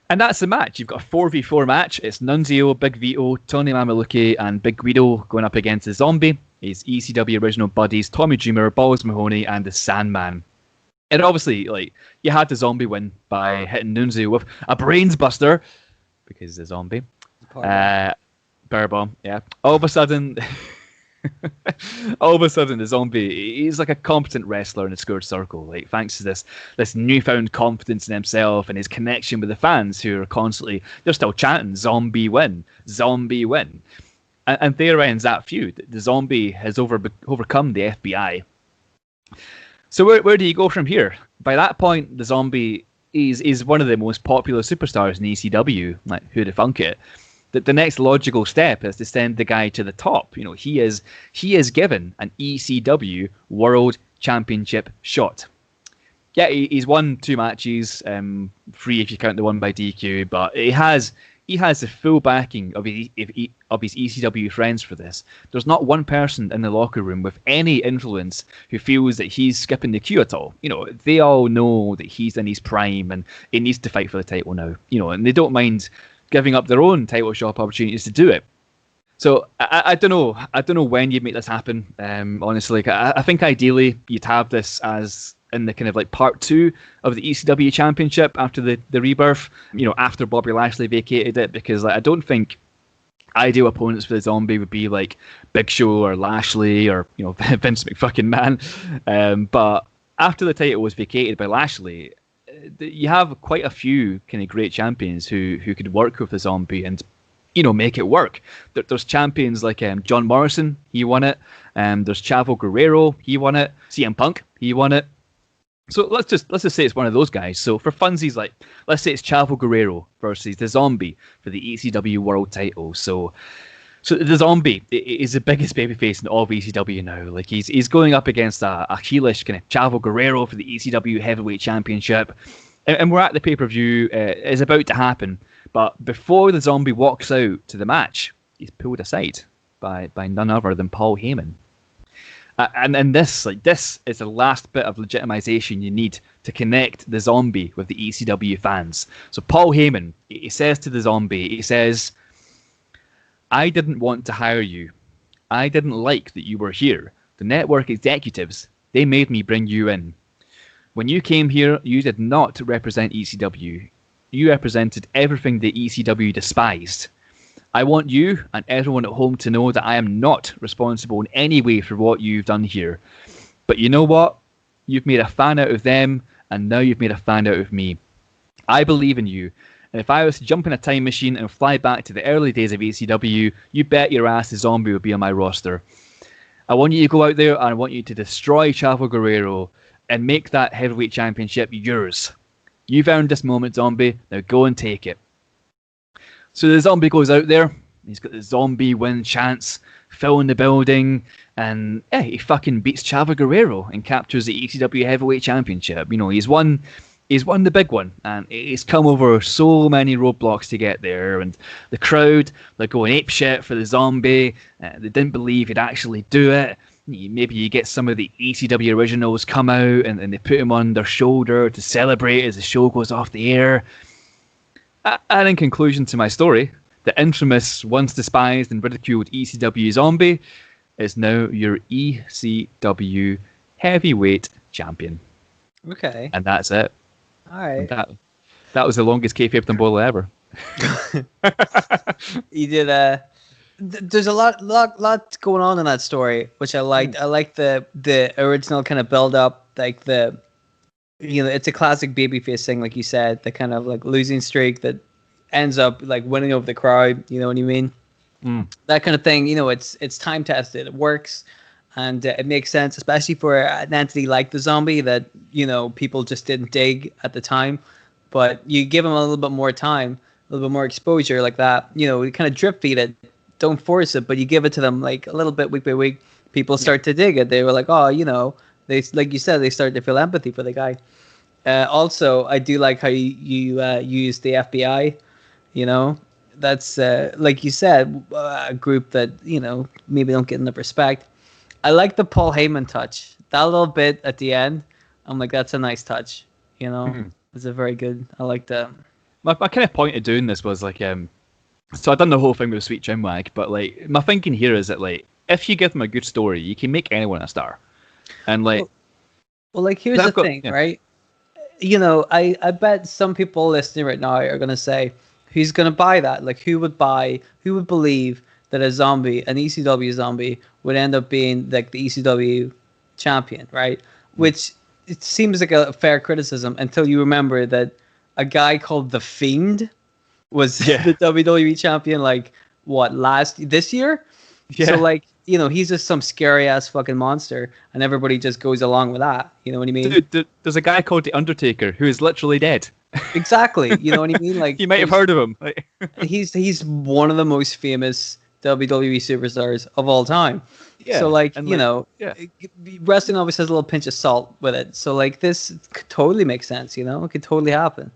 Speaker 2: And that's the match. You've got a 4v4 match. It's Nunzio, Big Vito, Tony Mamaluke, and Big Guido going up against the zombie. His ECW original buddies, Tommy Dreamer, Balls Mahoney, and the Sandman. And obviously, like, you had the zombie win by hitting Nunzio with a brains buster, because he's a zombie. Bear bomb, yeah. All of a sudden, the zombie, he's like a competent wrestler in a squared circle. Like, thanks to this newfound confidence in himself and his connection with the fans who are constantly, they're still chanting, zombie win, zombie win. And there ends that feud. The zombie has overcome the FBI. So where do you go from here? By that point, the zombie is one of the most popular superstars in ECW. Like, who'd have thunk it? The next logical step is to send the guy to the top. He is given an ECW World Championship shot. Yeah, he's won 2 matches, 3 if you count the one by DQ, but he has the full backing of his ECW friends for this. There's not one person in the locker room with any influence who feels that he's skipping the queue at all. They all know that he's in his prime and he needs to fight for the title now. And they don't mind giving up their own title shot opportunities to do it. So I don't know when you'd make this happen. Honestly, I think ideally you'd have this as in the kind of like part 2 of the ECW Championship after the rebirth, after Bobby Lashley vacated it, because like, I don't think ideal opponents for the zombie would be like Big Show or Lashley or Vince McMahon. But after the title was vacated by Lashley, you have quite a few kind of great champions who could work with the zombie and make it work. There's champions like John Morrison, he won it. There's Chavo Guerrero, he won it. CM Punk, he won it. So let's just say it's one of those guys. So for funsies, like, let's say it's Chavo Guerrero versus the zombie for the ECW World title. So the zombie is the biggest babyface in all of ECW now. Like, he's going up against a heelish kind of Chavo Guerrero for the ECW Heavyweight Championship. And we're at the pay-per-view. It's about to happen. But before the zombie walks out to the match, he's pulled aside by none other than Paul Heyman. And this is the last bit of legitimization you need to connect the zombie with the ECW fans. So Paul Heyman, he says to the zombie, he says, I didn't want to hire you. I didn't like that you were here. The network executives They made me bring you in. When you came here, you did not represent ECW. You represented everything the ECW despised. I want you and everyone at home to know that I am not responsible in any way for what you've done here. But you know what? You've made a fan out of them, and now you've made a fan out of me. I believe in you, and if I was to jump in a time machine and fly back to the early days of ECW, you bet your ass the Zombie would be on my roster. I want you to go out there and I want you to destroy Chavo Guerrero and make that heavyweight championship yours. You've earned this moment, Zombie. Now go and take it. So the Zombie goes out there. He's got the Zombie win chance, filling the building, and yeah, he fucking beats Chavo Guerrero and captures the ECW Heavyweight Championship. You know, he's won the big one, and he's come over so many roadblocks to get there. And the crowd, they're going apeshit for the Zombie. They didn't believe he'd actually do it. Maybe you get some of the ECW originals come out and they put him on their shoulder to celebrate as the show goes off the air. And in conclusion to my story, the infamous, once despised and ridiculed ECW Zombie is now your ECW Heavyweight Champion.
Speaker 3: Okay.
Speaker 2: And that's it.
Speaker 3: All right.
Speaker 2: That was the longest kayfabe tumble ever.
Speaker 3: You did there's a lot going on in that story, which I liked. I like the original kind of build up, like it's a classic babyface thing, like you said, the kind of like losing streak that ends up like winning over the crowd. You know what I mean? That kind of thing. It's time tested. It works, and it makes sense, especially for an entity like the Zombie that people just didn't dig at the time. But you give them a little bit more time, a little bit more exposure, like that. You kind of drip feed it. Don't force it, but you give it to them like a little bit week by week. People start to dig it. They were like, oh, they, like you said, they start to feel empathy for the guy. Also, I do like how you use the FBI. That's like you said, a group that maybe don't get enough respect. I like the Paul Heyman touch. That little bit at the end, I'm like, that's a nice touch. It's a very good. I like that.
Speaker 2: My kind of point of doing this was like, so I've done the whole thing with Sweet Chinwag, but like my thinking here is that like if you give them a good story, you can make anyone a star. And like,
Speaker 3: well, like here's the thing, right? I bet some people listening right now are gonna say, who's gonna buy that? Like, who would believe that a Zombie, an ECW Zombie, would end up being like the ECW champion, right? Which it seems like a fair criticism until you remember that a guy called The Fiend was the WWE champion this year? Yeah. So like, he's just some scary ass fucking monster and everybody just goes along with that. You know what I mean?
Speaker 2: Dude, there's a guy called The Undertaker who is literally dead.
Speaker 3: Exactly. You know what I mean? Like,
Speaker 2: you might have heard of him.
Speaker 3: He's one of the most famous WWE superstars of all time. Yeah. So like, wrestling always has a little pinch of salt with it. So like this could totally make sense, it could totally happen.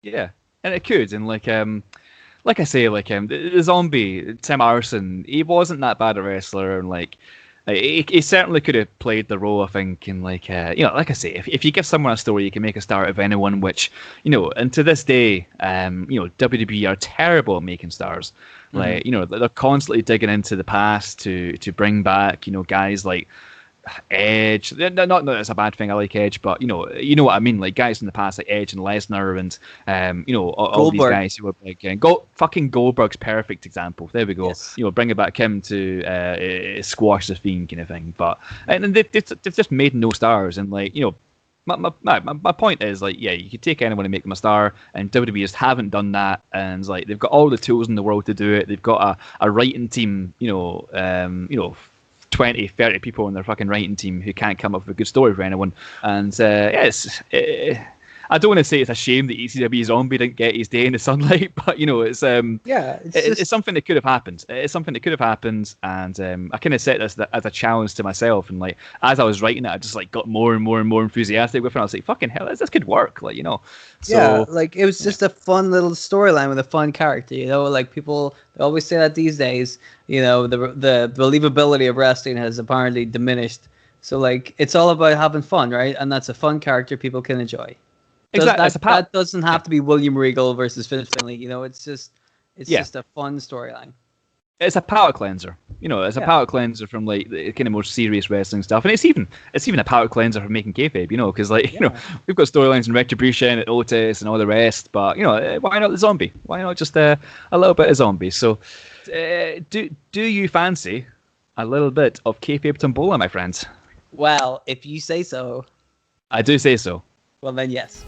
Speaker 2: Yeah. And it could, and like I say, the Zombie, Tim Arson, he wasn't that bad a wrestler, and like he certainly could have played the role, I think, and like like I say, if you give someone a story, you can make a star out of anyone. Which and to this day, WWE are terrible at making stars. Like they're constantly digging into the past to bring back guys like Edge. Not that it's a bad thing. I like Edge, but you know what I mean. Like guys in the past, like Edge and Lesnar, and all these guys who were like fucking Goldberg's perfect example. There we go. Yes. Bringing back him to squash the Fiend kind of thing. But and they've just made no stars. And like my point is like, yeah, you could take anyone and make them a star, and WWE just haven't done that. And like they've got all the tools in the world to do it. They've got a writing team. 20, 30 people on their fucking writing team who can't come up with a good story for anyone. And I don't want to say it's a shame that ECW Zombie didn't get his day in the sunlight, but it's something that could have happened. It's something that could have happened, and I kind of set this as a challenge to myself. And like as I was writing it, I just like got more and more and more enthusiastic with it. And I was like, "Fucking hell, this could work!" So,
Speaker 3: yeah, like it was just a fun little storyline with a fun character. Like people they always say that these days. The believability of wrestling has apparently diminished. So like it's all about having fun, right? And that's a fun character people can enjoy. Exactly. That doesn't have to be William Regal versus Vince Finley. It's just a fun storyline.
Speaker 2: it's a palate cleanser. It's a palate cleanser from like the kind of more serious wrestling stuff, and it's even a palate cleanser from Making Kayfabe. Because we've got storylines in Retribution, at Otis, and all the rest. But why not the zombie? Why not just a little bit of zombie? So, do you fancy a little bit of Kayfabe Tombola, my friends?
Speaker 3: Well, if you say so.
Speaker 2: I do say so.
Speaker 3: Well, then yes.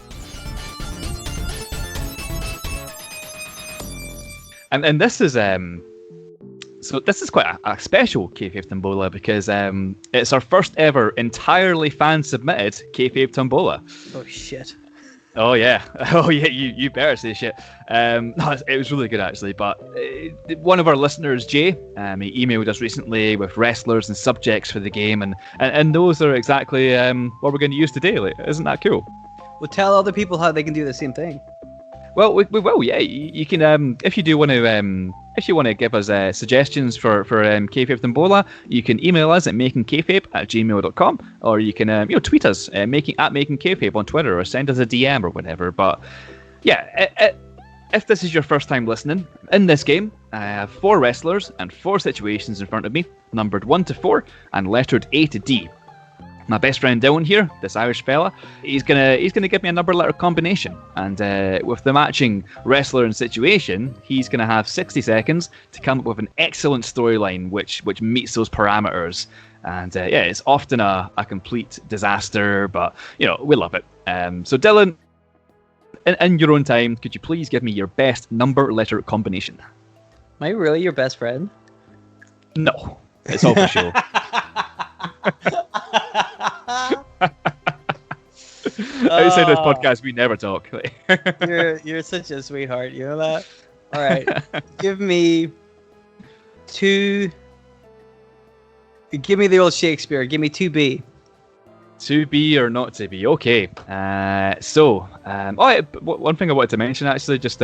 Speaker 2: And this is so this is quite a special Kayfabe Tombola because it's our first ever entirely fan submitted Kayfabe Tombola.
Speaker 3: Oh shit.
Speaker 2: Oh yeah, you better say shit. No, it was really good actually. But one of our listeners, Jay, he emailed us recently with wrestlers and subjects for the game, and those are exactly what we're going to use today. Like, isn't that cool?
Speaker 3: Well, tell other people how they can do the same thing.
Speaker 2: Well, we will, yeah. You can, if you do want to, if you want to give us suggestions for Kayfabe Tombola, you can email us at makingkayfabe@gmail.com, or you can, tweet us making Kayfabe on Twitter, or send us a DM or whatever. But yeah, if this is your first time listening, in this game, I have 4 wrestlers and 4 situations in front of me, numbered 1 to 4 and lettered A to D. My best friend Dylan here, this Irish fella, he's gonna give me a number letter combination, and with the matching wrestler and situation, he's gonna have 60 seconds to come up with an excellent storyline which meets those parameters. And it's often a complete disaster, but we love it. So Dylan, in your own time, could you please give me your best number letter combination?
Speaker 3: Am I really your best friend?
Speaker 2: No, it's all for show. Outside this podcast, we never talk.
Speaker 3: You're such a sweetheart. You know that? All right. Give me 2. Give me the old Shakespeare. Give me 2B.
Speaker 2: To be or not to be. Okay. One thing I wanted to mention actually, just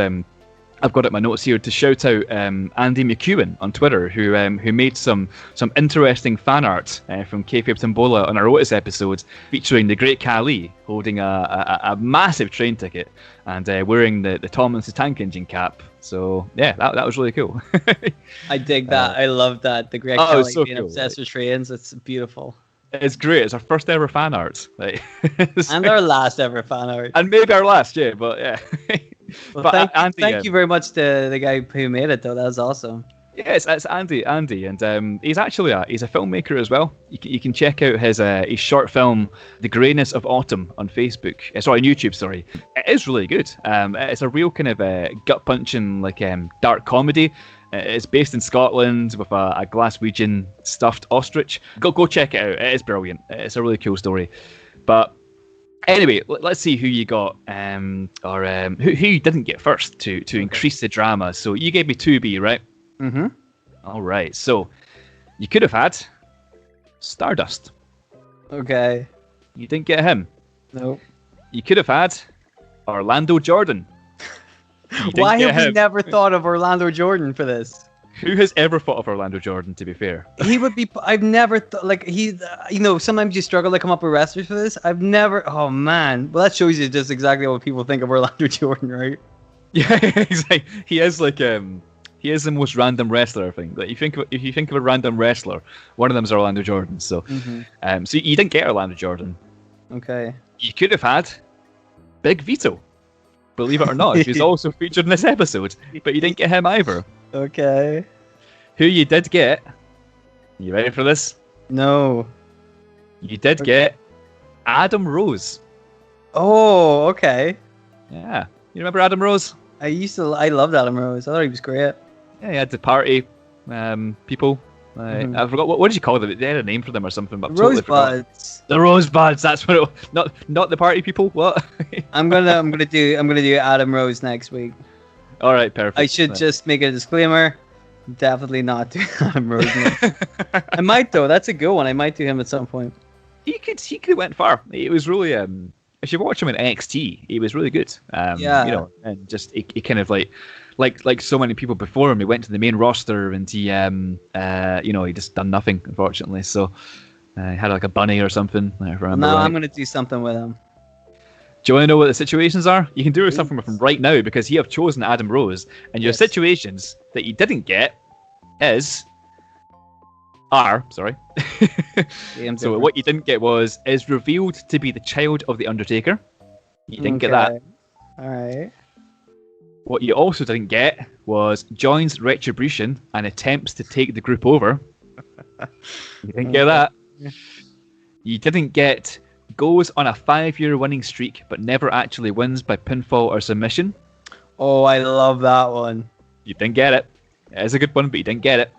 Speaker 2: I've got it in my notes here to shout out Andy McEwen on Twitter, who made some interesting fan art from Kayfabe Tombola on our Otis episode, featuring the Great Khali holding a massive train ticket and wearing the Tomlinson tank engine cap. So yeah, that was really cool.
Speaker 3: I dig that. I love that. The Great Khali
Speaker 2: so
Speaker 3: being
Speaker 2: cool,
Speaker 3: obsessed with trains. It's beautiful.
Speaker 2: It's great. It's our first ever fan art.
Speaker 3: And our last ever fan art.
Speaker 2: And maybe our last, yeah, but yeah.
Speaker 3: Well,
Speaker 2: but
Speaker 3: thank you very much to the guy who made it, though. That was awesome.
Speaker 2: Yes, it's Andy, and he's actually he's a filmmaker as well. You can check out his short film, The Greyness of Autumn, on Facebook. On YouTube. Sorry, it is really good. It's a real kind of gut punching dark comedy. It's based in Scotland with a Glaswegian stuffed ostrich. Go check it out. It is brilliant. It's a really cool story. But anyway, let's see who you got, or who you didn't get first to increase the drama. So you gave me 2B, right?
Speaker 3: Mm-hmm.
Speaker 2: All right. So you could have had Stardust.
Speaker 3: Okay.
Speaker 2: You didn't get him.
Speaker 3: Nope.
Speaker 2: You could have had Orlando Jordan.
Speaker 3: Why have we never thought of Orlando Jordan for this?
Speaker 2: Who has ever thought of Orlando Jordan, to be fair?
Speaker 3: He would be... I've never... sometimes you struggle to come up with wrestlers for this. I've never... Oh, man. Well, that shows you just exactly what people think of Orlando Jordan, right?
Speaker 2: Yeah, exactly. He is he is the most random wrestler, I think. Like, if you think of a random wrestler, one of them is Orlando Jordan. So, so you didn't get Orlando Jordan.
Speaker 3: Okay.
Speaker 2: You could have had Big Vito. Believe it or not, he was also featured in this episode, but you didn't get him either.
Speaker 3: Okay.
Speaker 2: Who you did get? You ready for this?
Speaker 3: No.
Speaker 2: You did get Adam Rose.
Speaker 3: Oh, okay.
Speaker 2: Yeah. You remember Adam Rose?
Speaker 3: I loved Adam Rose. I thought he was great.
Speaker 2: Yeah, he had the party people. I forgot what did you call them? They had a name for them or something, but
Speaker 3: Rosebuds.
Speaker 2: The Rosebuds. That's what it was. Not the party people. What?
Speaker 3: I'm gonna do Adam Rose next week.
Speaker 2: All right, perfect.
Speaker 3: I should just make a disclaimer. Definitely not do Adam Rose. I might though. That's a good one. I might do him at some point.
Speaker 2: He could have went far. It was really if you watch him in NXT, he was really good.
Speaker 3: Yeah.
Speaker 2: And just he kind of like so many people before him, he went to the main roster and he he just done nothing, unfortunately. So he had like a bunny or something.
Speaker 3: I'm gonna do something with him.
Speaker 2: Do you want to know what the situations are? You can do something with him right now because you have chosen Adam Rose, and your situations that you didn't get sorry.
Speaker 3: Game's
Speaker 2: So
Speaker 3: over.
Speaker 2: what you didn't get was is revealed to be the child of the Undertaker. You didn't get that.
Speaker 3: All right.
Speaker 2: What you also didn't get was joins Retribution and attempts to take the group over. You didn't get that. You didn't get goes on a 5-year winning streak but never actually wins by pinfall or submission.
Speaker 3: Oh, I love that one.
Speaker 2: You didn't get it. It is a good one, but you didn't get it.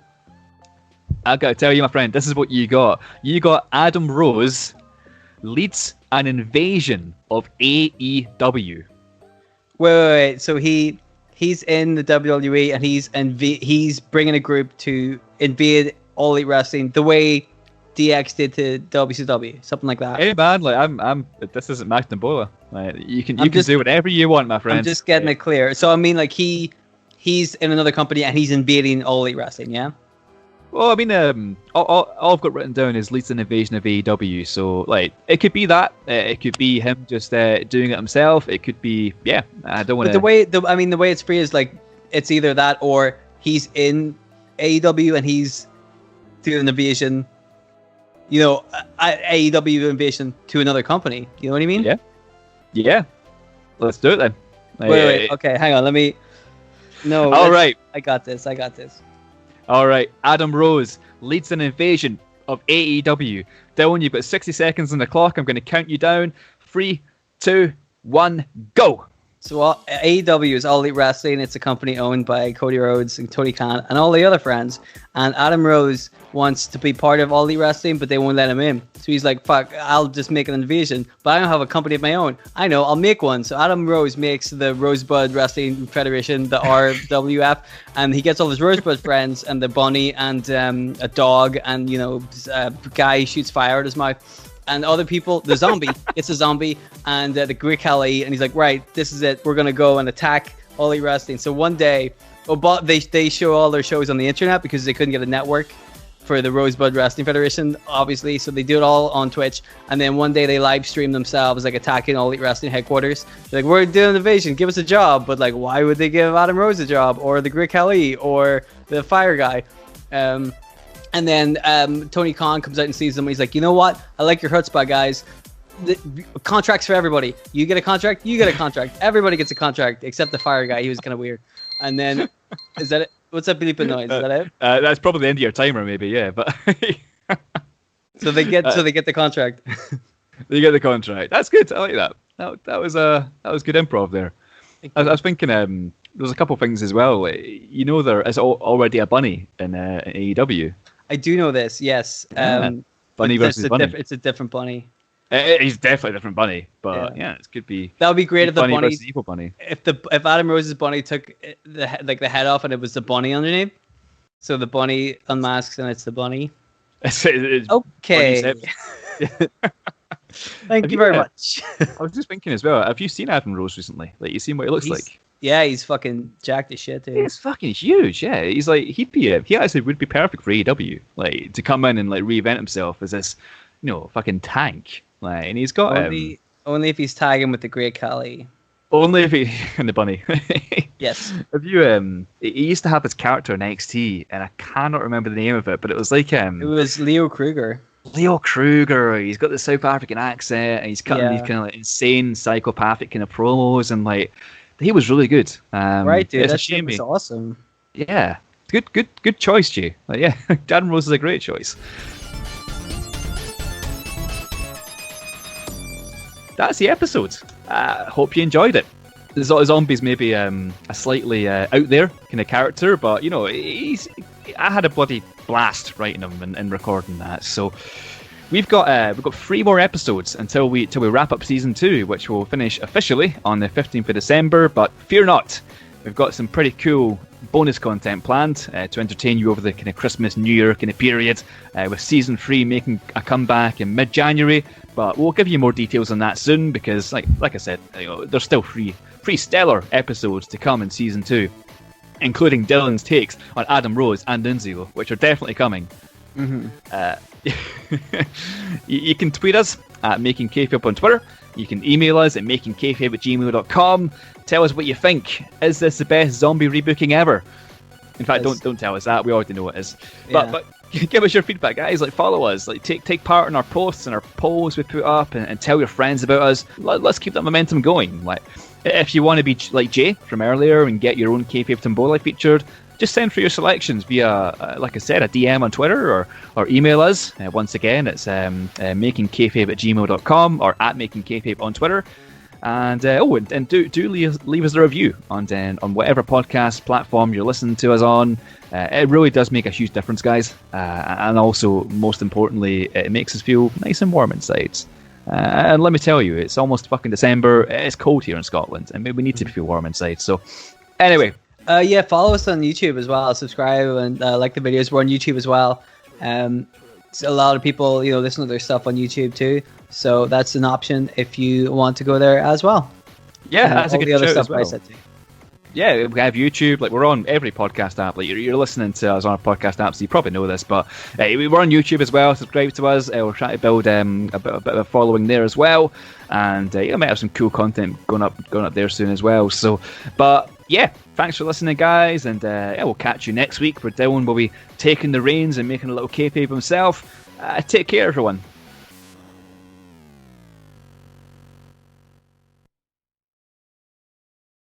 Speaker 2: I've got to tell you, my friend, this is what you got. You got Adam Rose leads an invasion of AEW.
Speaker 3: Wait. So he's in the WWE and he's bringing a group to invade All Elite Wrestling the way DX did to WCW, something like that.
Speaker 2: Hey man, like I'm. This isn't Mac Bola. Like you can
Speaker 3: just-
Speaker 2: do whatever you want, my friend.
Speaker 3: I'm just getting it clear. So I mean, like he's in another company and he's invading All Elite Wrestling, yeah.
Speaker 2: Well, I mean, all I've got written down is leads an invasion of AEW. So, like, it could be that. It could be him just doing it himself. It could be, yeah. I don't want
Speaker 3: But
Speaker 2: to.
Speaker 3: the way it's free is like it's either that or he's in AEW and he's doing an invasion. You know, AEW invasion to another company. You know what I mean?
Speaker 2: Yeah. Yeah. Let's do it then.
Speaker 3: Wait. Okay, hang on. Let me. No.
Speaker 2: All right.
Speaker 3: I got this.
Speaker 2: All right. Adam Rose leads an invasion of AEW. Dylan, you've got 60 seconds on the clock. I'm going to count you down. 3, 2, 1, go.
Speaker 3: So AEW is All Elite Wrestling. It's a company owned by Cody Rhodes and Tony Khan and all the other friends. And Adam Rose wants to be part of All Elite Wrestling, but they won't let him in. So he's like, fuck, I'll just make an invasion. But I don't have a company of my own. I know, I'll make one. So Adam Rose makes the Rosebud Wrestling Federation, the RWF. And he gets all his Rosebud friends and the bunny and a dog and, you know, a guy who shoots fire out his mouth. And other people, the zombie, it's a zombie, and the Greek Khali, and he's like, right, this is it. We're going to go and attack All Elite Wrestling. So one day, they show all their shows on the internet because they couldn't get a network for the Rosebud Wrestling Federation, obviously. So they do it all on Twitch. And then one day they live stream themselves, like attacking All Elite Wrestling headquarters. They're like, we're doing an invasion, give us a job. But like, why would they give Adam Rose a job, or the Greek Khali, or the fire guy? And then Tony Khan comes out and sees them. And he's like, you know what? I like your chutzpah, guys. The contracts for everybody. You get a contract. You get a contract. Everybody gets a contract except the fire guy. He was kind of weird. And then, is that it? What's that bleeping noise? Is that it?
Speaker 2: That's probably the end of your timer, maybe. Yeah, but
Speaker 3: So they get the contract.
Speaker 2: you get the contract. That's good. I like that. That was good improv there. I was thinking there's a couple things as well. You know, there is already a bunny in AEW.
Speaker 3: I do know this. Yes.
Speaker 2: Bunny versus bunny.
Speaker 3: It's a different bunny.
Speaker 2: He's definitely a different bunny, but yeah, it could be.
Speaker 3: That would be great if the bunny
Speaker 2: versus evil bunny.
Speaker 3: If Adam Rose's bunny took the head off and it was the bunny underneath, so the bunny unmasks and it's the bunny.
Speaker 2: It's
Speaker 3: Okay. Thank you very much.
Speaker 2: I was just thinking as well. Have you seen Adam Rose recently? Like, you seen what he looks like?
Speaker 3: Yeah, he's fucking jacked as shit, dude.
Speaker 2: He's fucking huge. Yeah, he's like he actually would be perfect for AEW. Like, to come in and like reinvent himself as this, you know, fucking tank. Like, and he's got
Speaker 3: only if he's tagging with the Great Khali.
Speaker 2: Only if he and the bunny.
Speaker 3: Yes.
Speaker 2: Have you he used to have this character in NXT, and I cannot remember the name of it, but it was like
Speaker 3: it was Leo Kruger.
Speaker 2: Leo Kruger. He's got the South African accent, and he's cutting these kind of like insane psychopathic kind of promos, and like he was really good.
Speaker 3: Right, dude.
Speaker 2: It's
Speaker 3: That
Speaker 2: a shame.
Speaker 3: shit was awesome.
Speaker 2: Yeah, good choice, Jay. Like, yeah, Adam Rose is a great choice. That's the episode. Hope you enjoyed it. The Zombie's maybe a slightly out there kind of character, but you know, I had a bloody blast writing him and recording that. So we've got 3 more episodes until we wrap up season 2, which will finish officially on the 15th of December. But fear not, we've got some pretty cool bonus content planned to entertain you over the kind of Christmas, New Year kind of period, with season 3 making a comeback in mid-January. But we'll give you more details on that soon, because like I said, you know, there's still 3 stellar episodes to come in season 2, including Dylan's takes on Adam Rose and Nunzio, which are definitely coming. Mm-hmm. You can tweet us at Making Kayfabe on Twitter. You can email us at makingkayfabe@gmail.com. Tell us what you think. Is this the best zombie rebooking ever? In fact, don't tell us that. We already know it is. But give us your feedback, guys. Like, follow us. Like, take part in our posts and our polls we put up, and tell your friends about us. Let's keep that momentum going. Like, if you want to be like Jay from earlier and get your own Kayfabe Tombola featured, just send through your selections via, like I said, a DM on Twitter or email us. Once again, it's makingkayfabe@gmail.com or @makingkayfabe on Twitter. And do leave us a review on whatever podcast platform you're listening to us on. It really does make a huge difference, guys. And also, most importantly, it makes us feel nice and warm inside. And let me tell you, it's almost fucking December. It's cold here in Scotland, and we need to feel warm inside. So, anyway.
Speaker 3: Follow us on YouTube as well. Subscribe and like the videos. We're on YouTube as well. So a lot of people, listen to their stuff on YouTube too. So that's an option if you want to go there as well.
Speaker 2: Yeah, that's a good shout as well.
Speaker 3: I said too.
Speaker 2: Yeah, we have YouTube. Like, we're on every podcast app. Like, you're listening to us on our podcast apps, so you probably know this. But we're on YouTube as well. Subscribe to us. We're trying to build a bit of a following there as well. And you might have some cool content going up there soon as well. So, but yeah, thanks for listening, guys. And we'll catch you next week where Dylan will be taking the reins and making a little kayfabe himself. Take care, everyone.